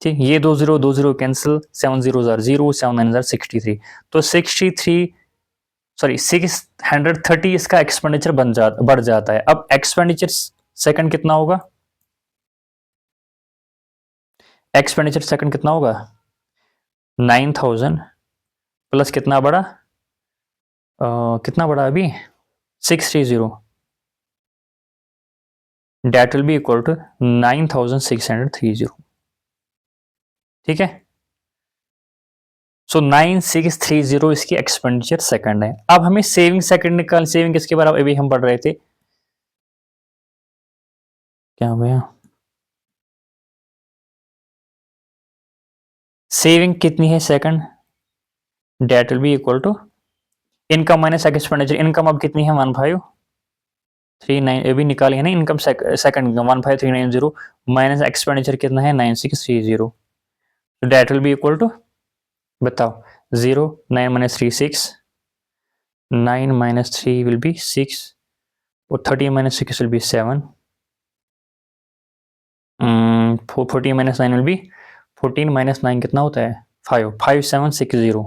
ठीक, ये 2 0 कैंसिल, 7 0 0 7 9 63, तो 630 इसका एक्सपेंडिचर बढ़ जाता है। अब एक्सपेंडिचर सेकंड कितना होगा, एक्सपेंडिचर सेकंड कितना होगा 9,000 प्लस कितना बड़ा कितना बड़ा अभी 630, that will be equal to 9,630। ठीक है, सो 9,630 इसकी एक्सपेंडिचर सेकंड है। अब हमें सेविंग सेकंड निकाल, सेविंग किसके बराबर अभी हम पढ़ रहे थे, क्या हो गया, सेविंग कितनी है second, that will be equal to income minus expenditure. Income अब कितनी है 15,390, अभी निकाली है ना income second income 15,390 minus expenditure कितना है 9,630, तो that will be equal to बताओ 0 9 माइनस 3 6, 9 माइनस 3 विल बी 6 और 13 minus 6 will be 7, 14 minus 9 will be 14 minus 9 कितना होता है 5, 5760,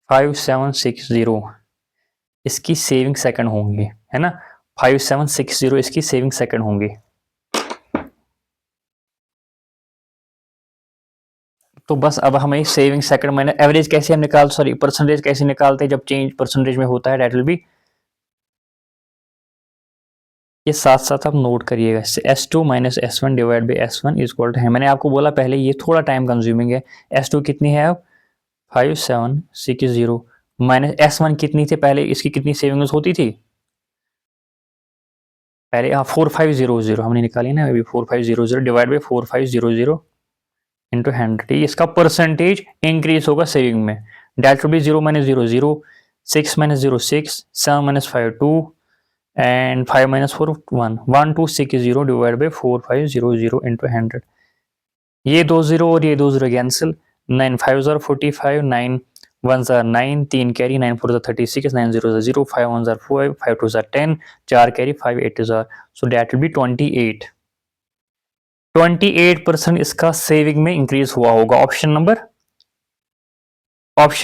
5760 इसकी सेविंग सेकंड होंगी, है ना, 5760 इसकी सेविंग सेकंड होंगी। तो बस अब हमें सेविंग सेकंड माइनस एवरेज कैसे हम निकाल, सॉरी परसेंटेज कैसे निकालते हैं जब चेंज परसेंटेज में होता है, डेट विल बी, ये साथ साथ आप नोट करिएगा, S2 minus S1 divide by S1 is equal to है, मैंने आपको बोला पहले ये थोड़ा टाइम कंज्यूमिंग है। S2 कितनी है अब 5760 माइनस S1 कितनी थी पहले, इसकी कितनी सेविंग्स होती थी पहले 4500 हमने निकाली ना अभी 4500 डिवाइड बाई 4500 इंटू 100, इसका परसेंटेज इंक्रीज होगा सेविंग में। That will be 0 minus 0 0, 6 minus 0 6, 7 minus 5 2 and 5 minus 4 1, 1260 divided by 4500 into 100। ये 2 0 और ये 2 0 कैंसिल, 9 5 0 45, 9 1 ज़ा 9, 3 कैरी, 9 4 ज़ा 36, 9 0 ज़ा 0, 5 1 ज़ा 5, 5 2 ज़ा 10, 4 कैरी, 5 8 ज़ा, सो दैट विल बी 28। 28% इसका सेविंग में इंक्रीज हुआ होगा। Option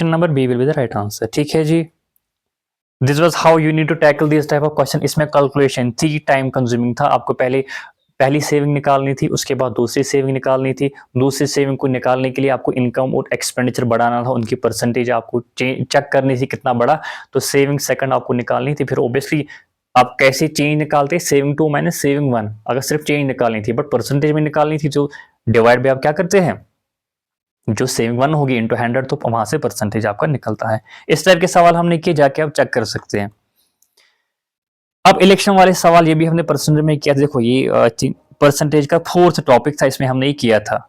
number B will be the right answer. ठीक है जी। This was how you need to tackle this type of question. इसमें कैलकुलेशन थी, टाइम कंज्यूमिंग था। आपको पहले पहली सेविंग निकालनी थी, उसके बाद दूसरी सेविंग निकालनी थी। दूसरी सेविंग को निकालने के लिए आपको इनकम और एक्सपेंडिचर बढ़ाना था, उनकी परसेंटेज आपको चेक करनी थी कितना बड़ा। तो सेविंग सेकंड आपको निकालनी थी। फिर ऑब्वियसली आप कैसे चेंज निकालते, सेविंग 2 माइनस सेविंग 1, अगर सिर्फ चेंज निकालनी थी, बट परसेंटेज में निकालनी थी, जो डिवाइड बाय आप क्या करते हैं, जो सेविंग 1 होगी इंटू 100, तो वहां से परसेंटेज आपका निकलता है। इस टाइप के सवाल हमने किए, जाके आप चेक कर सकते हैं। अब इलेक्शन वाले सवाल ये भी हमने परसेंटेज में किया था। देखो ये परसेंटेज का फोर्थ टॉपिक था, इसमें हमने ये किया था।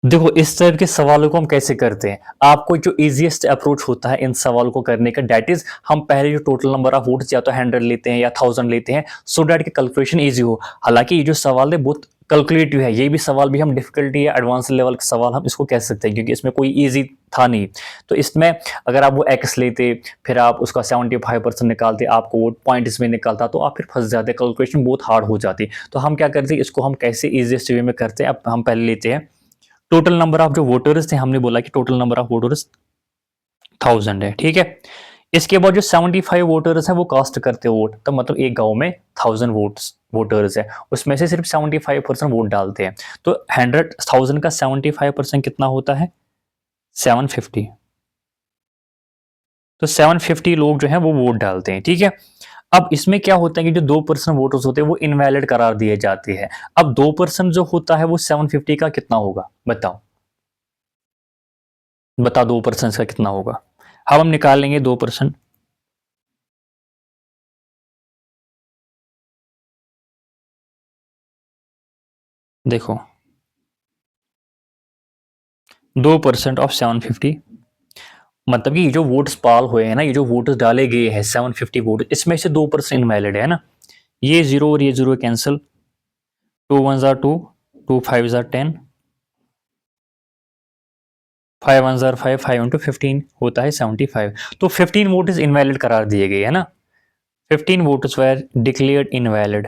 देखो इस टाइप के सवालों को हम कैसे करते हैं, आपको जो इजीएस्ट अप्रोच होता है इन सवालों को करने का, दैट इज हम पहले जो टोटल नंबर ऑफ वोट्स या तो 100 लेते हैं या 1000 लेते हैं, सो दैट की कैलकुलेशन इजी हो। हालांकि ये जो सवाल है बहुत कैलकुलेटिव है, ये भी सवाल भी हम डिफिकल्टी या एडवांस लेवल का सवाल हम इसको कह सकते हैं, क्योंकि इसमें कोई इजी था नहीं। तो इसमें अगर आप वो एक्स लेते, फिर आप उसका 75% निकालते, आपको वो पॉइंट इसमें निकलता, तो आप फिर फंस जाते, कैलकुलेशन बहुत हार्ड हो जाती। तो हम क्या करते हैं, इसको हम कैसे इजीएस्ट वे में करते हैं। अब हम पहले लेते हैं टोटल नंबर ऑफ जो वोटर्स थे, हमने बोला कि टोटल नंबर ऑफ वोटर्स 1000 है। ठीक है, इसके बाद जो 75 वोटर्स हैं वो कास्ट करते हैं वोट, तो मतलब एक गांव में 1000 वोटर्स है, उसमें से सिर्फ 75% वोट डालते हैं। तो 100,000 का 75% कितना होता है, 750। तो 750 लोग जो हैं वो वोट डालते हैं। ठीक है, अब इसमें क्या होता है कि जो 2% वोटर्स होते हैं वो इनवैलिड करार दिए जाते हैं। अब 2% जो होता है वो 750 का कितना होगा, बताओ बताओ 2% का कितना होगा। अब हम निकाल लेंगे 2%। देखो 2% ऑफ 750, मतलब कि ये जो वोट्स पाल हुए हैं ना, ये जो वोट्स डाले गए हैं 750 वोट, इसमें से 2% इनवैलिड है ना। ये जीरो और ये जीरो कैंसिल, 2 1 जार 2, 2 5 जार 10, 5 1 जार 5, 5 इंटू 15 होता है 75। तो 15 वोट इज इनवैलिड करार दिए गए है ना, 15 वोट्स वेर डिक्लेयर्ड इनवैलिड।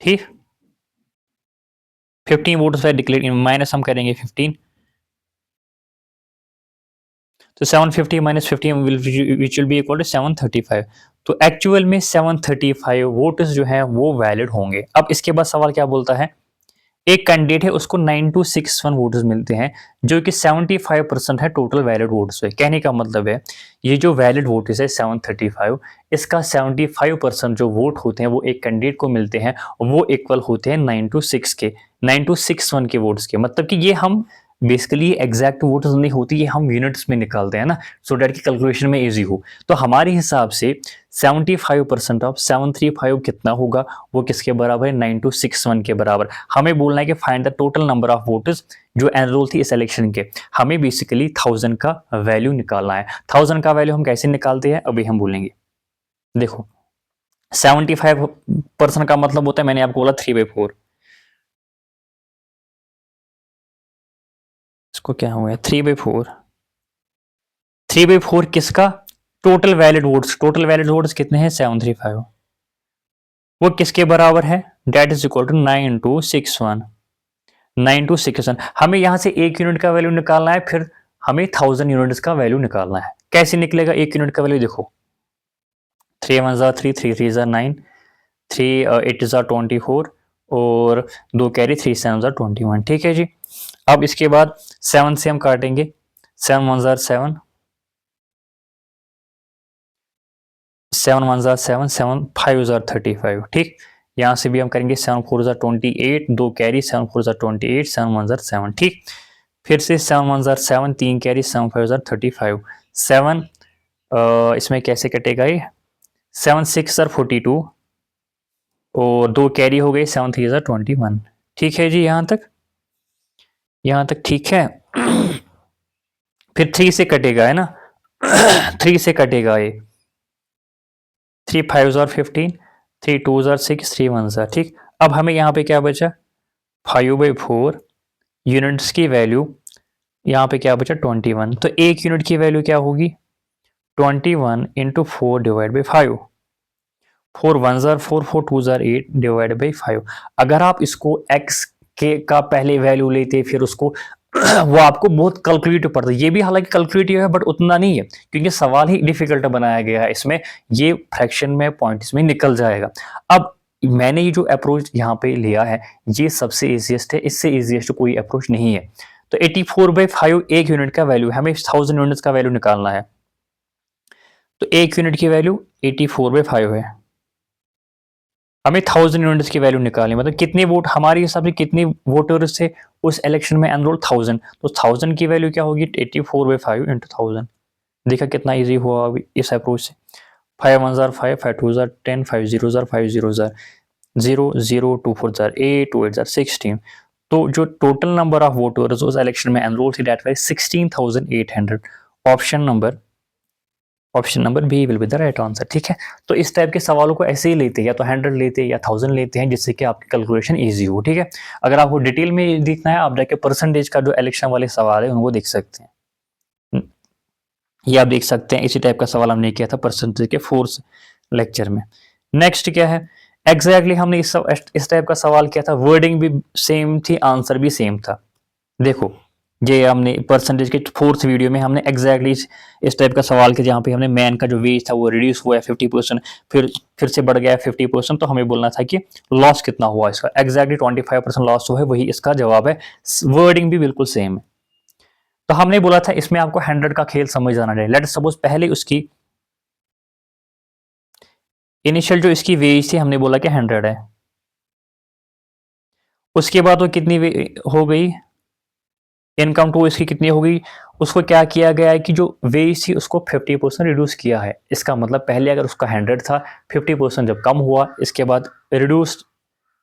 ठीक, 15 वोट्स वेर डिक्लेयर्ड, माइनस हम करेंगे 15, तो 750 minus 50 which will be equal to 735। तो एक्चुअल में 735 वोट्स जो है वो वैलिड होंगे। अब इसके बाद सवाल क्या बोलता है, एक कैंडिडेट है उसको 9261 वोट्स मिलते हैं, जो कि 75% है टोटल वैलिड वोट्स पे। कहने का मतलब है ये जो वैलिड वोट्स है 735, इसका 75% जो वोट होते हैं वो एक कैंडिडेट को मिलते हैं, वो इक्वल होते हैं 926 के, 9261 के वोट्स के। मतलब कि ये हम बेसिकली एग्जैक्ट वोट्स नहीं होती, ये हम यूनिट्स में निकालते हैं ना, सो डैट की कैलकुलेशन में इजी हो। तो हमारे हिसाब से 75% ऑफ 735 कितना होगा, वो किसके बराबर है, 9261 के बराबर। हमें बोलना है कि find the total number of voters जो एनरोल थी इस इलेक्शन के। हमें बेसिकली 1000 का वैल्यू निकालना है। 1000 का वैल्यू हम कैसे निकालते हैं अभी हम बोलेंगे। देखो 75% का मतलब होता है, मैंने आपको बोला 3/4, इसको क्या हुआ है 3/4, 3/4 किसका, total valid votes. Total valid votes कितने हैं 735, वो किसके बराबर है, that is equal to 9 two 6 1। हमें यहां से एक यूनिट का वैल्यू निकालना है, फिर हमें 1000 यूनिट्स का वैल्यू निकालना है। कैसे निकलेगा एक यूनिट का वैल्यू, देखो 3 1 जार 3, 3 3 जार 9, 3 8 जार 24, और 2 कैरी 3 7 जार 21। ठीक है जी। अब इसके बाद 7 से हम काटेंगे, 7 1 जार 7, 7 1 जार 7, 7 5 जार 35। ठीक, यहाँ से भी हम करेंगे 7 4 जार 28, 2 कैरी 7 4 जार 28, 7 1 जार 7। ठीक, फिर से 7 1 जार 7, 3 कैरी 7 5 जार 35, 7 इसमें कैसे कटेगा ये, 7 6 जार 42, और 2 कैरी हो गई 7 3 जार 21। ठीक है जी, यहाँ तक ठीक है। फिर 3 से कटेगा है ना, 3 से कटेगा ये, 3 5 जार 15, 3 2 जार 6, 3 1 जार। ठीक, अब हमें यहाँ पे क्या बचा, 5/4 यूनिट्स की वैल्यू, यहाँ पे क्या बचा 21, तो एक यूनिट की वैल्यू क्या होगी 21 into 4 divide by 5, 4 1 jar 4, 4 2 jar 8 divide by 5। अगर आप इसको x के का पहले वैल्यू लेते फिर उसको वो आपको बहुत कैलकुलेटिव पड़ता है। ये भी हालांकि कैलकुलेटिव है बट उतना नहीं है क्योंकि सवाल ही डिफिकल्ट बनाया गया है इसमें, ये फ्रैक्शन में पॉइंट इसमें निकल जाएगा। अब मैंने ये जो अप्रोच यहाँ पे लिया है ये सबसे इजीएस्ट है, इससे इजीएस्ट कोई अप्रोच नहीं है। तो 84/5 एक यूनिट का वैल्यू, हमें 1000 यूनिट्स का वैल्यू निकालना है, तो एक यूनिट की वैल्यू 84/5 है। हमें 1000 यूनिट्स की वैल्यू निकालनी, मतलब कितने वोट हमारे हिसाब से कितने वोटर्स थे उस इलेक्शन में एनरोल 1000, तो 1000 की वैल्यू क्या होगी 84/5 इंटू 1000। देखा कितना इजी हुआ अभी इस अप्रोच से। 5 1 जार 5, 5 2 जार 10, 5 0 जार 5 0 जार 0 0, 2 4 जार 8, 2 8 जार 16। तो जो टोटल नंबर ऑफ वोटर्स उस इलेक्शन में एनरोल थी that was 16,800। Option number B will be the right answer. ठीक है, तो इस टाइप के सवालों को ऐसे ही लेते हैं, या तो 100 लेते हैं या 1000 लेते हैं, जिससे कि आपकी कैलकुलेशन इजी हो। ठीक है, अगर आपको डिटेल में देखना है आप जाके परसेंटेज का जो इलेक्शन वाले सवाल है उनको देख सकते हैं। ये आप देख सकते हैं, इसी टाइप का सवाल हमने किया था परसेंटेज के फोर्थ लेक्चर में। नेक्स्ट क्या है, एग्जैक्टली हमने इस टाइप का सवाल किया था, वर्डिंग भी सेम थी, आंसर भी सेम था। देखो ये हमने परसेंटेज के फोर्थ वीडियो में हमने एग्जैक्टली इस टाइप का सवाल किया, जहाँ पे हमने मैन का जो वेज था वो रिड्यूस हुआ है 50%, फिर से बढ़ गया है 50%, तो हमें बोलना था कि लॉस कितना हुआ इसका, एग्जैक्टली 25% लॉस हुआ है, वही इसका जवाब है। वर्डिंग भी बिल्कुल सेम है। तो हमने बोला था इसमें आपको 100 का खेल समझ आना चाहिए। लेट सपोज पहले उसकी इनिशियल जो इसकी वेज थी हमने बोला कि 100 है, उसके बाद वो कितनी हो गई, इनकम टू इसकी कितनी होगी, उसको क्या किया गया है कि जो वेज थी उसको 50% रिड्यूस किया है। इसका मतलब पहले अगर उसका 100 था, 50% जब कम हुआ, इसके बाद रिड्यूस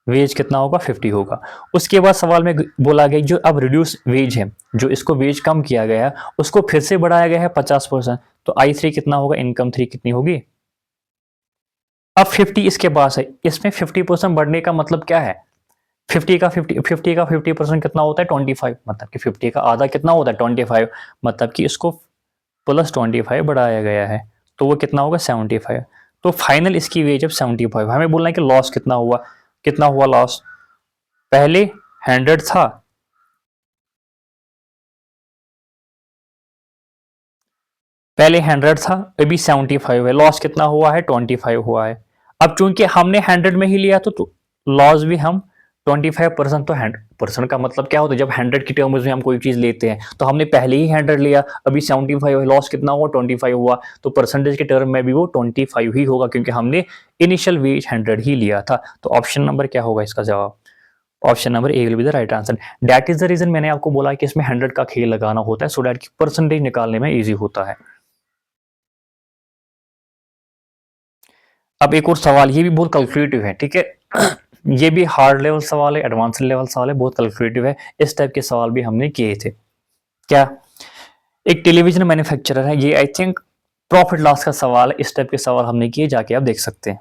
वेज कितना होगा 50 होगा। उसके बाद सवाल में बोला गया जो अब रिड्यूस वेज है, जो इसको वेज कम किया गया है उसको फिर से बढ़ाया गया है 50%, तो I3 कितना होगा, इनकम 3 कितनी होगी। अब 50 इसके पास है, इसमें 50% बढ़ने का मतलब क्या है, 50% कितना होता है 25, मतलब कि 50 का आधा कितना होता है 25, मतलब कि इसको प्लस 25 बढ़ाया गया है, तो वो कितना होगा 75। तो फाइनल इसकी वेज अब 75। हमें बोलना है कि लॉस कितना हुआ लॉस, पहले 100 था, अभी 75 है, लॉस कितना हुआ है 25 हुआ है। अब चूंकि हमने 100 में ही लिया तो लॉस भी हम 25%, तो 100% का मतलब क्या होता है, जब 100 की टर्म्स में हम कोई चीज लेते हैं तो हमने पहले ही 100 लिया, अभी 75 है, लॉस कितना हुआ 25 हुआ, तो परसेंटेज के टर्म में भी वो 25 ही होगा क्योंकि हमने इनिशियल वेज 100 ही लिया था। तो ऑप्शन नंबर क्या होगा इसका जवाब, option number A will be the right answer. That is the reason मैंने आपको बोला कि इसमें 100 का खेल लगाना होता है, सो दैट की परसेंटेज निकालने में ईजी होता है। अब एक और सवाल, ये भी बहुत कैलकुलेटिव है। ठीक है, ये भी हार्ड लेवल सवाल है, एडवांस लेवल सवाल है, बहुत कैलकुलेटिव है। इस टाइप के सवाल भी हमने किए थे। क्या, एक टेलीविजन मैन्युफैक्चरर है, ये आई थिंक प्रॉफिट लॉस का सवाल है, इस टाइप के सवाल हमने किए, जाके आप देख सकते हैं।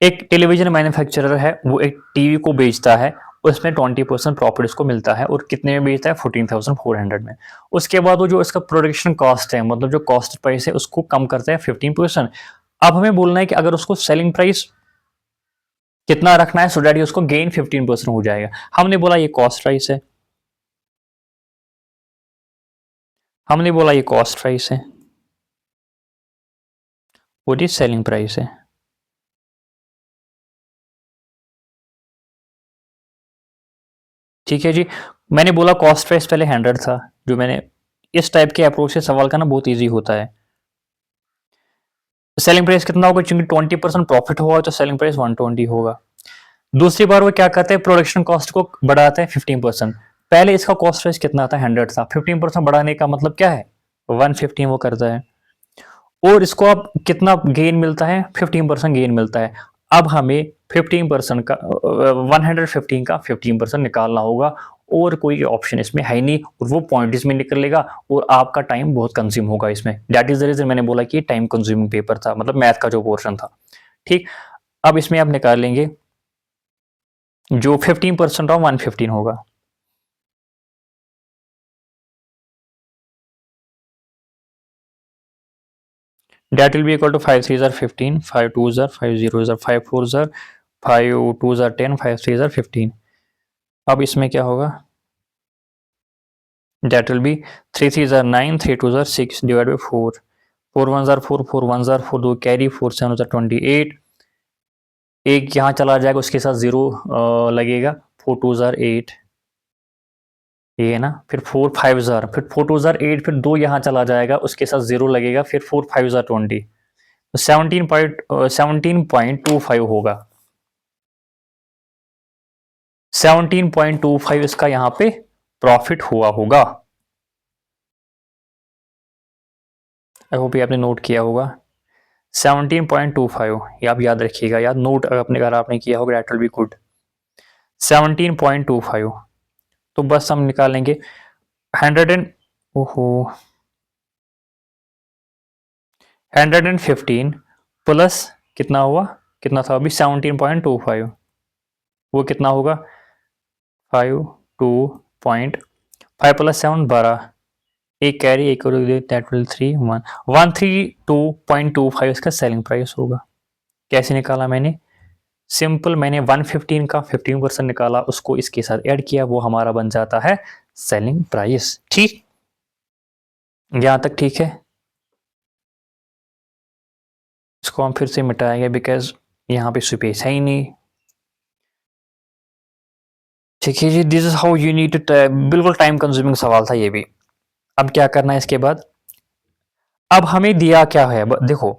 एक टेलीविजन मैन्युफैक्चरर है, वो एक टीवी को बेचता है, उसमें 20% प्रॉफिट उसको मिलता है, और कितने में बेचता है 14,400 में। उसके बाद वो जो इसका प्रोडक्शन कॉस्ट है, मतलब जो कॉस्ट प्राइस है, उसको कम करता है 15%। अब हमें बोलना है कि अगर उसको सेलिंग प्राइस कितना रखना है, सो दैट उसको गेन 15% हो जाएगा। हमने बोला ये कॉस्ट प्राइस है, हमने बोला ये कॉस्ट प्राइस है, वो ये सेलिंग प्राइस है। ठीक है जी, मैंने बोला कॉस्ट प्राइस पहले 100 था, जो मैंने इस टाइप के अप्रोच से सवाल करना बहुत इजी होता है। सेलिंग प्राइस कितना होगा, क्योंकि 20% प्रॉफिट हुआ तो सेलिंग प्राइस 120 होगा। दूसरी बार वो क्या करते हैं, प्रोडक्शन कॉस्ट को बढ़ाते हैं 15%। पहले इसका कॉस्ट प्राइस कितना था 100 था, 15% बढ़ाने का मतलब क्या है 115 वो करता है, और इसको अब कितना गेन मिलता है 15% गेन मिलता है। अब हमें 15% का 115 का 15% निकालना होगा, और कोई ऑप्शन इसमें है नहीं, और वो पॉइंट इसमें निकलेगा, और आपका टाइम बहुत कंज्यूम होगा इसमें। दैट इज द रीजन मैंने बोला कि टाइम कंज्यूमिंग पेपर था, मतलब मैथ का जो पोर्शन था। ठीक, अब इसमें आप निकाल लेंगे जो 15% ऑफ 115 होगा, That will be equal to 5 3s are 15, 5 2s are 5 0s are 5 4s are 5 2s are 10, 5 3s are 15. अब इसमें क्या होगा? That will be 3 3s are 9, 3 2s are 6 divided by 4. 4 1s are 4, 4 1s are 4, 2 carry, 4 7s are 28. एक यहाँ चला जाएगा, उसके साथ जीरो लगेगा, 4 2s are 8, ये है ना। फिर 4 5s are, फिर 4 2s are 8, फिर 2 यहाँ चला जाएगा, उसके साथ जीरो लगेगा, फिर 4 5s are 20, तो 17.25 होगा। 17.25 इसका यहाँ पे प्रॉफिट हुआ होगा। आई होप ये आपने नोट किया होगा। 17.25 ये आप याद रखिएगा, याद नोट अपने घर आपने किया होगा, दैट विल बी गुड। 17.25, तो बस हम निकालेंगे 100 एंड ओहो 115 प्लस कितना हुआ, कितना था अभी 17.25, वो कितना होगा 52.5 प्लस 7 12, एक कैरी एक दैट विल 3 1 132.25 इसका सेलिंग प्राइस होगा। कैसे निकाला मैंने? सिंपल, मैंने 115 का 15% निकाला, उसको इसके साथ ऐड किया, वो हमारा बन जाता है सेलिंग प्राइस। ठीक, यहां तक ठीक है। इसको हम फिर से मिटाएंगे बिकॉज यहाँ पे स्पेस है ही नहीं। ठीक है जी, this is how you need to, बिल्कुल टाइम कंज्यूमिंग सवाल था ये भी। अब क्या करना है इसके बाद? अब हमें दिया क्या है, देखो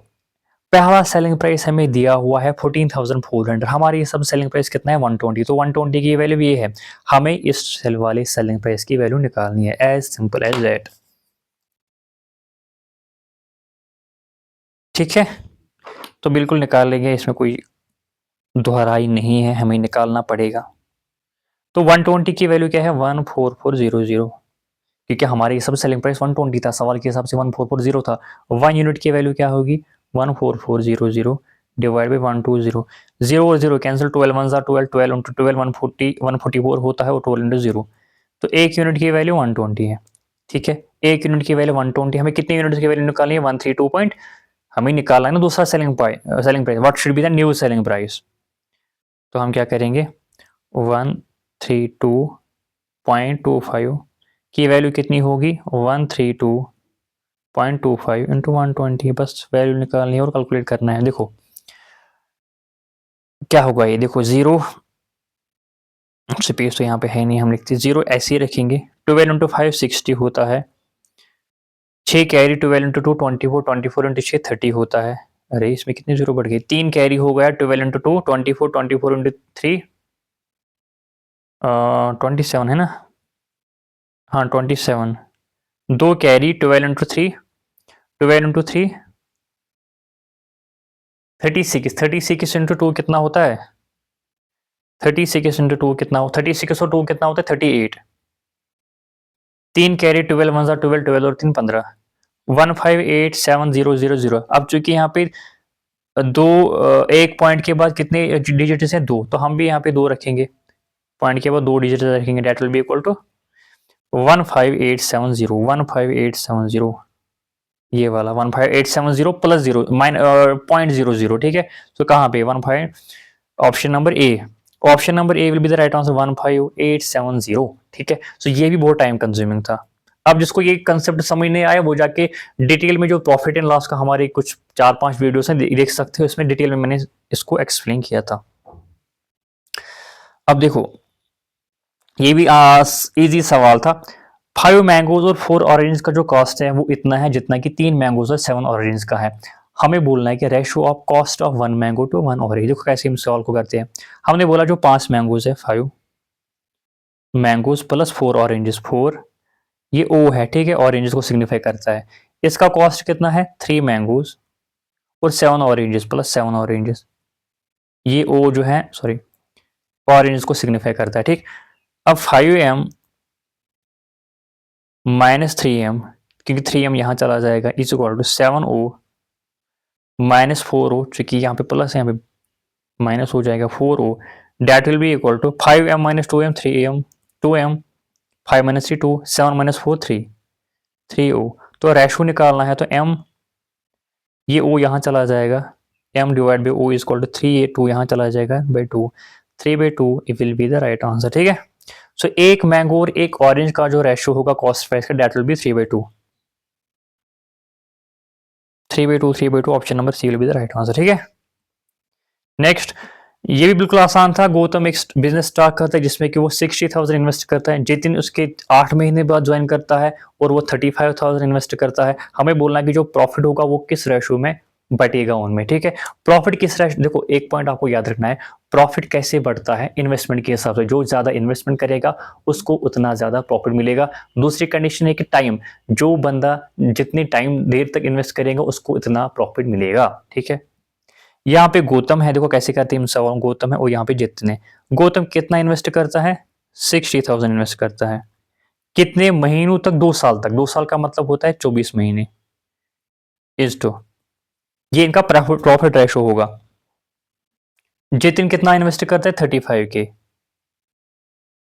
पहला सेलिंग प्राइस हमें दिया हुआ है 14,400, हमारी सब सेलिंग प्राइस कितना है 120, तो 120 की वैल्यू ये है, हमें इस सेल वाले सेलिंग प्राइस की वैल्यू निकालनी है, एज सिंपल एज दैट। ठीक है, तो बिल्कुल निकाल लेंगे, इसमें कोई दोहराई नहीं है, हमें निकालना पड़ेगा। तो 120 की वैल्यू क्या है 14400, क्योंकि हमारी सब सेलिंग प्राइस 120 था, सवाल के हिसाब से 1440 था। 1 यूनिट की वैल्यू क्या होगी 14400 डिवाइड बाई 120, 0 और 0 कैंसिल, 12 1 12, 12 इंटू 12 144 होता है, और 12 इंटू 0, तो एक यूनिट की वैल्यू 120 है। ठीक है, एक यूनिट की वैल्यू 120, हमें कितने यूनिट की वैल्यू निकालनी है 132 पॉइंट, हमें निकालना है ना दूसरा selling price, what should be the new selling price. तो हम क्या करेंगे 132.25 की वैल्यू कितनी होगी 132.25 इंटू 120, बस वैल्यू निकालनी है और कैलकुलेट करना है। देखो क्या होगा ये, देखो जीरो स्पेस तो यहाँ पे है नहीं, हम लिखते जीरो ऐसे ही रखेंगे। 12 इंटू 5 60 होता है, 6 कैरी 12 इंटू 2 24, 24 इंटू 6 30 होता है। अरे इसमें कितनी जीरो बढ़ गई, 3 कैरी हो गया 12 इंटू 2 24, 24 इंटू 3 27 है ना, हाँ 27, 2 कैरी 12 इंटू 3 12 इंटू 3 36, 36 इंटू 2 कितना होता है 36 इंटू 2 कितना हो, 36 और 2 कितना होता है 38, 3 कैरी 12 1 12 12 और 3 15, 1587000। अब चूंकि यहाँ पे दो एक पॉइंट के बाद कितने डिजिट हैं 2, तो हम भी यहाँ पे 2 रखेंगे, पॉइंट के बाद 2 डिजिट रखेंगे, that will be equal to 15870 ये वाला 15870 प्लस 0 0.00। ठीक है, तो कहाँ पे 15, option number A, option number A will be the right answer 15870। ठीक है, सो ये भी बहुत टाइम कंज्यूमिंग था। अब जिसको ये कंसेप्ट समझ नहीं आया वो जाके डिटेल में जो प्रॉफिट एंड लॉस का हमारे कुछ 4-5 वीडियोस हैं देख सकते हो, इसमें डिटेल में मैंने इसको एक्सप्लेन किया था। अब देखो ये भी इजी सवाल था। 5 मैंगोज और 4 ऑरेंज का जो कॉस्ट है वो इतना है जितना कि 3 मैंगोज और 7 ऑरेंज का है। हमें बोलना है कि ratio of cost of 1 mango to 1 orange. देखो कैसे हम सॉल्व को करते हैं। हमने बोला जो 5 मैंगोज है 5 मैंगोज प्लस 4 ऑरेंजेस 4, ये ओ है, ठीक है, ऑरेंजेस को सिग्निफाई करता है। इसका कॉस्ट कितना है 3 मैंगोज और 7 ऑरेंजेस प्लस 7 ऑरेंजेस, ये ओ जो है सॉरी ऑरेंजेस को सिग्निफाई करता है। ठीक, अब 5m माइनस 3m, क्योंकि 3m यहाँ चला जाएगा, is equal to 7o minus 4o, चूंकि यहाँ पे प्लस है यहाँ पे माइनस हो जाएगा 4o, that will be equal to 5m minus 2m 3m 2m 5 minus 3 2 7 minus 4 3 3o। तो रेशो निकालना है तो m ये ओ यहाँ चला जाएगा, m divide by O is equal to 3/2 यहाँ चला जाएगा by 2, 3/2 it will be the right answer. ठीक है, सो एक मैंगो और एक ऑरेंज का जो रेशियो होगा कॉस्ट प्राइस का, that will be 3/2, 3/2, 3/2, option number C will be the right answer. ठीक है, नेक्स्ट, ये भी बिल्कुल आसान था। गौतम एक बिजनेस स्टार्ट करता है जिसमें कि वो 60,000 इन्वेस्ट करता है, जितिन उसके 8 महीने बाद ज्वाइन करता है और वो 35,000 इन्वेस्ट करता है। हमें बोलना है कि जो प्रॉफिट होगा वो किस रेशो में बटेगा उनमें। ठीक है, प्रॉफिट किस रेशो, देखो एक पॉइंट आपको याद रखना है, प्रॉफिट कैसे बढ़ता है, इन्वेस्टमेंट के हिसाब से। जो ज्यादा इन्वेस्टमेंट करेगा उसको उतना ज्यादा प्रॉफिट मिलेगा। दूसरी कंडीशन है कि टाइम, जो बंदा जितनी टाइम देर तक इन्वेस्ट करेगा उसको इतना प्रॉफिट मिलेगा। ठीक है, यहाँ पे गौतम है, देखो कैसे करते हैं सवाल, गौतम है और यहाँ पे जितने, गौतम कितना इन्वेस्ट करता है, 60,000 इन्वेस्ट करता है। कितने महीनों तक, 2 साल तक, 2 साल का मतलब होता है 24 महीने, इज टू, ये इनका प्रॉफिट रेशो होगा। जितिन कितना इन्वेस्ट करता है, 35 के।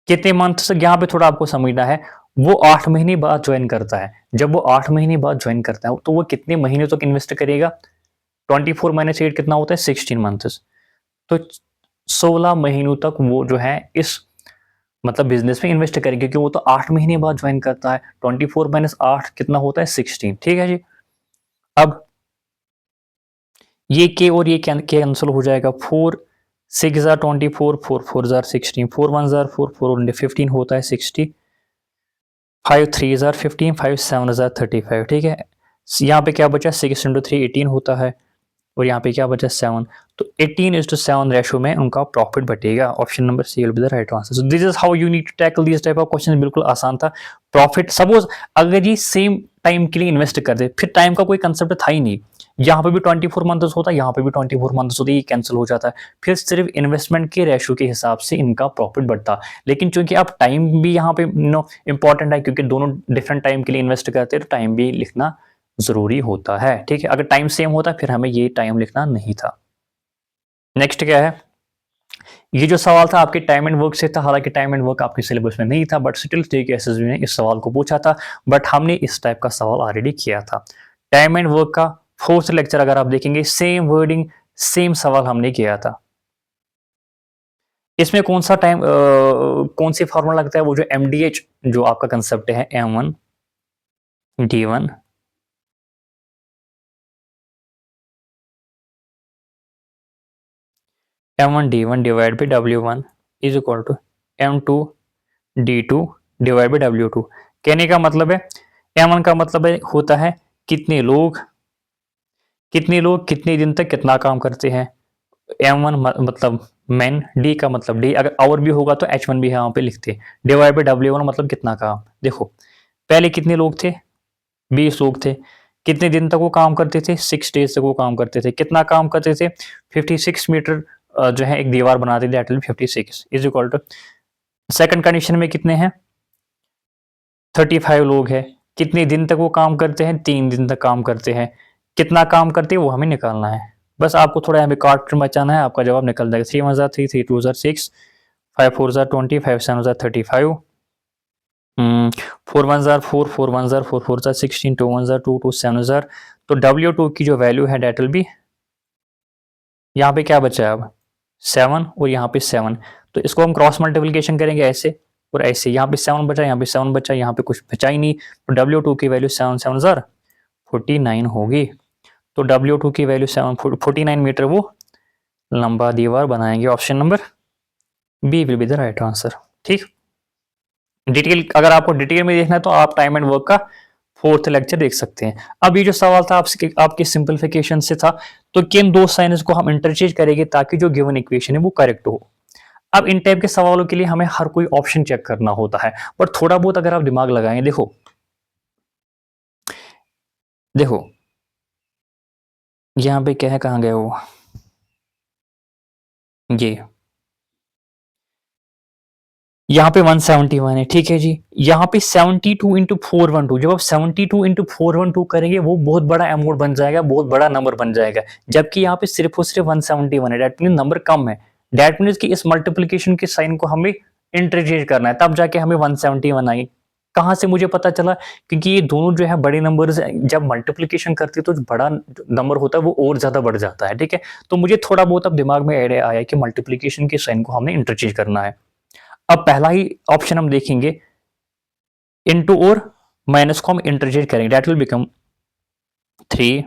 कितने मंथ तक, यहाँ पे थोड़ा आपको समझना है, वो 8 महीने बाद ज्वाइन करता है। जब वो 8 महीने बाद ज्वाइन करता है तो वो कितने महीनों तक इन्वेस्ट करेगा, 24 - 8 कितना होता है, 16 मंथ्स। तो 16 महीनों तक वो जो है इस मतलब बिजनेस में इन्वेस्ट करेंगे, क्योंकि वो तो 8 महीने बाद ज्वाइन करता है। 24 - 8 कितना होता है, 16। ठीक है जी, अब ये के और ये कैंसिल हो जाएगा। 4 6 24, 4 4 16, 4 1 4 4 15 होता है 60, 5 3 15, 5 7 35। ठीक है, यहाँ पे क्या बचा, 6 × 3 18 होता है और यहाँ पे क्या बचा, 7। तो 18:7 रेशो में उनका प्रॉफिट बटेगा। Option number C will be the right answer. So this is how you need to tackle this type of question. बिल्कुल आसान था। प्रॉफिट सपोज अगर ये सेम टाइम के लिए इन्वेस्ट कर दे, फिर टाइम का कोई कंसेप्ट था ही नहीं, यहाँ पे भी 24 मंथ्स होता है, यहाँ पे भी 24 मंथ्स होता है, ये कैंसिल हो जाता है। फिर सिर्फ इन्वेस्टमेंट के रेशो के हिसाब से इनका प्रॉफिट बढ़ता। लेकिन चूंकि अब टाइम भी यहाँ पे इंपॉर्टेंट है, क्योंकि दोनों डिफरेंट टाइम के लिए इन्वेस्ट करते हैं, तो टाइम भी लिखना जरूरी होता है। ठीक है, अगर टाइम सेम होता फिर हमें ये टाइम लिखना नहीं था। नेक्स्ट क्या है, ये जो सवाल था आपके टाइम एंड वर्क से था। हालांकि टाइम एंड वर्क आपके सिलेबस में नहीं था, बट स्टिल एसएसबी ने इस सवाल को पूछा था, बट हमने इस टाइप का सवाल ऑलरेडी किया था। टाइम एंड वर्क का 4th लेक्चर अगर आप देखेंगे, सेम वर्डिंग सेम सवाल हमने किया था। इसमें कौन सा टाइम कौन सी फॉर्मूला लगता है, वो जो एमडीएच जो आपका कंसेप्ट है, M1 D1 M1 D1 divide by W1 is equal to M2 D2 divide by W2। कहने का मतलब है, M1 का मतलब है होता है कितने लोग कितने दिन तक कितना काम करते हैं। M1 मतलब मैन, D का मतलब D, अगर आवर भी होगा तो H1 भी यहाँ पे लिखते। डिवाइड बाई W1 मतलब कितना काम। देखो पहले कितने लोग थे, 20 लोग थे। कितने दिन तक वो काम करते थे, 6 डेज तक वो काम करते थे। कितना काम करते थे, 56 मीटर जो है एक दीवार बनाते थे, that will 56 is equal to, second condition में कितने हैं, 35 लोग हैं। कितने दिन तक वो काम करते हैं, 3 दिन तक काम करते हैं। कितना काम करते हैं वो हमें निकालना है। बस आपको थोड़ा हमें कार्ड बचाना है, आपका जवाब निकल जाएगा। 3 1 3, 3 2 6, 5 4 20, 5 7 35, 4 1 4, 4 1 4 4 16, 2 1 2 2 7। तो W2 की जो वैल्यू है डेट विल बी, यहाँ पे क्या बचा है अब, 7 और यहाँ पे 7। तो इसको हम क्रॉस मल्टीप्लीकेशन करेंगे ऐसे और ऐसे। यहाँ पे 7 बचा, यहाँ पे 7 बचा, यहाँ पे कुछ बचा ही नहीं। तो W2 की वैल्यू 7 7 49 होगी। तो W2 की वैल्यू 49 मीटर वो लंबा दीवार बनाएंगे। Option number B will be the right answer. ठीक, डिटेल अगर आपको डिटेल में देखना है तो आप टाइम एंड वर्क का 4th लेक्चर देख सकते हैं। अब ये जो सवाल था आपके सिंपलीफिकेशन से था, तो किन दो साइंस को हम इंटरचेंज करेंगे ताकि जो गिवन इक्वेशन है वो करेक्ट हो। अब इन टाइप के सवालों के लिए हमें हर कोई ऑप्शन चेक करना होता है, पर थोड़ा बहुत अगर आप दिमाग लगाएंगे, देखो देखो यहाँ पे क्या है, कहाँ गया वो, ये यहाँ पे 171 है। ठीक है जी, यहाँ पे 72 इंटू 412, जब आप 72 इंटू 412 करेंगे वो बहुत बड़ा अमाउंट बन जाएगा, बहुत बड़ा नंबर बन जाएगा। जबकि यहाँ पे सिर्फ और सिर्फ 171 है, डेट मीन नंबर कम है। डेट मीन कि इस मल्टीप्लीकेशन के साइन को हमें इंटरचेंज करना है, तब जाके हमें 171 आई। कहाँ से मुझे पता चला? क्योंकि ये दोनों जो है बड़े नंबर्स जब मल्टीप्लिकेशन करते हैं तो जो बड़ा नंबर होता है वो और ज़्यादा बढ़ जाता है, ठीक है? तो मुझे थोड़ा बहुत अब दिमाग में आइडिया आया कि मल्टीप्लिकेशन के साइन को हमने इंटरचेंज करना है। अब पहला ही ऑप्शन हम देखेंगे, इनटू और माइनस को हम इंटरचेंज करेंगे, दैट विल बिकम 3।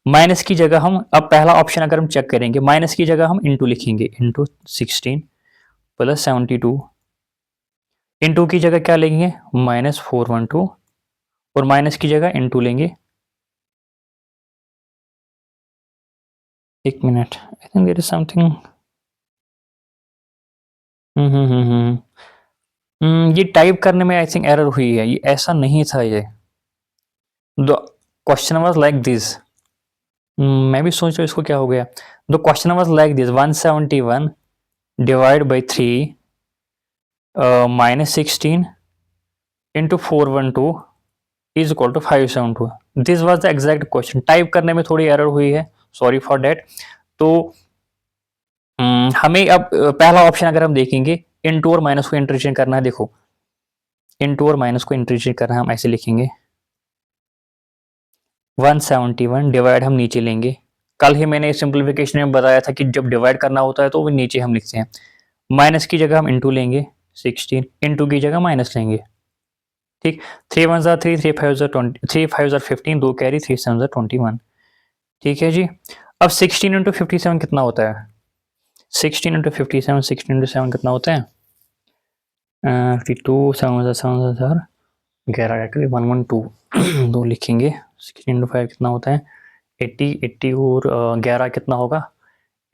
माइनस की जगह हम अब पहला ऑप्शन अगर हम चेक करेंगे, माइनस की जगह हम इनटू लिखेंगे, इनटू 16 प्लस 72। इनटू की जगह क्या लेंगे, -412 और माइनस की जगह इनटू लेंगे। एक minute, I think there is something. ये टाइप करने में आई थिंक एरर हुई है, ये ऐसा नहीं था ये। The question was like this. मैं भी सोच रहा हूँ इसको क्या हो गया। The question was like this, 171 divide by 3 -16 into 412 is equal to 572। This was the exact question. Type करने में थोड़ी एरर हुई है, सॉरी फॉर डेट। तो हमें अब पहला ऑप्शन अगर हम देखेंगे, इनटू और माइनस को इंटरचेंज करना है। देखो, इनटू और माइनस को इंटरचेंज करना है, हम ऐसे लिखेंगे 171 डिवाइड हम नीचे लेंगे। कल ही मैंने सिंप्लीफिकेशन में बताया था कि जब डिवाइड करना होता है तो वो नीचे हम लिखते हैं। माइनस की जगह हम इनटू लेंगे 16, इनटू की जगह माइनस लेंगे, ठीक। 3 1 3, 3 5 20, 3 5 15, 2 कैरी, 3 7 21, ठीक है जी। अब 16 इंटू 57 कितना होता है? 16 इंटू 57, 16 इंटू 7 कितना होता है? 52, 7 7 11 112 दो लिखेंगे। 16 इंटू 5 कितना होता है? 80, 80 और 11 कितना होगा?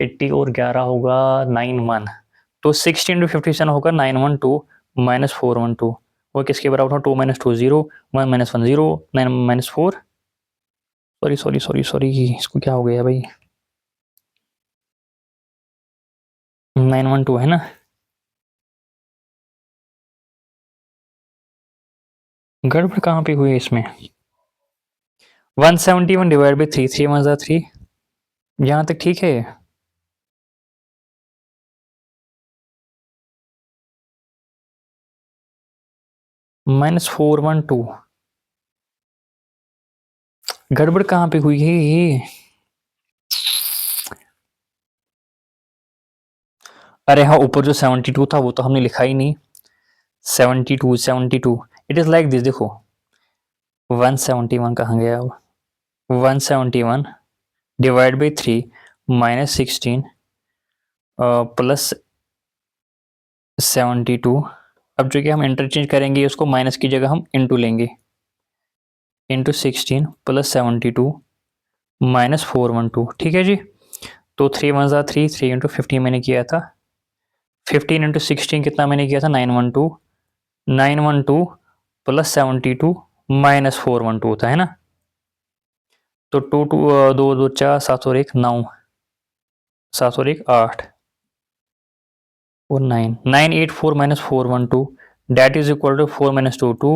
80 और 11 होगा 91। तो 16 इंटू 57 होगा 912 माइनस 412। वो किसके बराबर हो? 2 - 2 0, 1 - 1 0, 9 - 4। सॉरी सॉरी सॉरी सॉरी, इसको क्या हो गया भाई? 912 है ना? गड़बड़ कहाँ पे हुई है इसमें? 171 डिवाइड बाई 3, 3 1 3, यहाँ तक ठीक है। -412, गड़बड़ कहाँ पे हुई है ये? अरे हाँ, ऊपर जो 72 था वो तो हमने लिखा ही नहीं। 72 72 इट इज लाइक दिस। देखो 171 कहाँ गया वो? 171 डिवाइड बाई 3 -16 प्लस 72। अब जो कि हम इंटरचेंज करेंगे, उसको माइनस की जगह हम इनटू लेंगे, इंटू 16 प्लस 72 -412, ठीक है जी। तो 3 1 3, 3 इंटू 15 मैंने किया था, 15 इंटू 16 कितना मैंने किया था? 912, 912 प्लस 72 माइनस 412 होता है ना। तो 2 2 2 2 4, 7 और 1 9, 7 और 1 8 और 9, 984 minus 412 that is equal to 4 minus 2 2,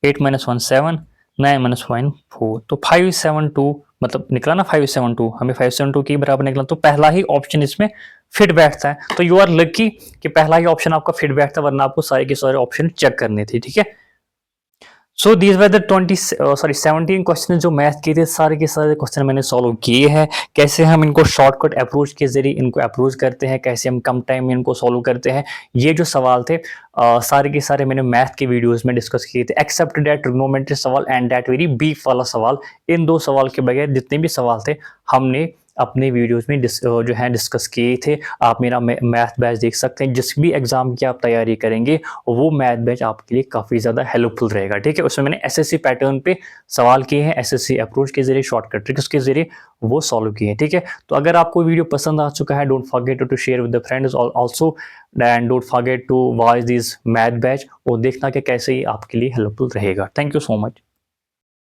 8 minus 1 7, 9 minus 1 4। तो 572 मतलब निकला ना, 572 हमें 572 के बराबर निकला। तो पहला ही ऑप्शन इसमें फिट बैठता है। तो यू आर लकी कि पहला ही ऑप्शन आपका फिट बैठता, वरना आपको सारे के सारे ऑप्शन चेक करने थे, ठीक है। So these were the 17 question जो मैथ के थे, सारे के सारे क्वेश्चन मैंने सॉल्व किए हैं। कैसे हम इनको शॉर्टकट अप्रोच के जरिए इनको अप्रोच करते हैं, कैसे हम कम टाइम में इनको सॉल्व करते हैं, ये जो सवाल थे सारे के सारे मैंने मैथ के वीडियोस में डिस्कस किए थे, एक्सेप्ट दैट ट्रिग्नोमेट्री सवाल एंड दैट वेरी बीफ वाला सवाल। इन दो सवाल के बगैर जितने भी सवाल थे हमने अपने वीडियोस में जो है डिस्कस किए थे। आप मेरा मैथ बैच देख सकते हैं। जिस भी एग्जाम की आप तैयारी करेंगे वो मैथ बैच आपके लिए काफ़ी ज़्यादा हेल्पफुल रहेगा, ठीक है। उसमें मैंने एसएससी पैटर्न पे सवाल किए हैं, एसएससी अप्रोच के जरिए, शॉर्टकट ट्रिक्स के जरिए वो सॉल्व किए हैं, ठीक है। तो अगर आपको वीडियो पसंद आ चुका है, don't forget to share with the friends also and don't forget to watch this math batch और देखना कि कैसे ही आपके लिए हेल्पफुल रहेगा। Thank you so much.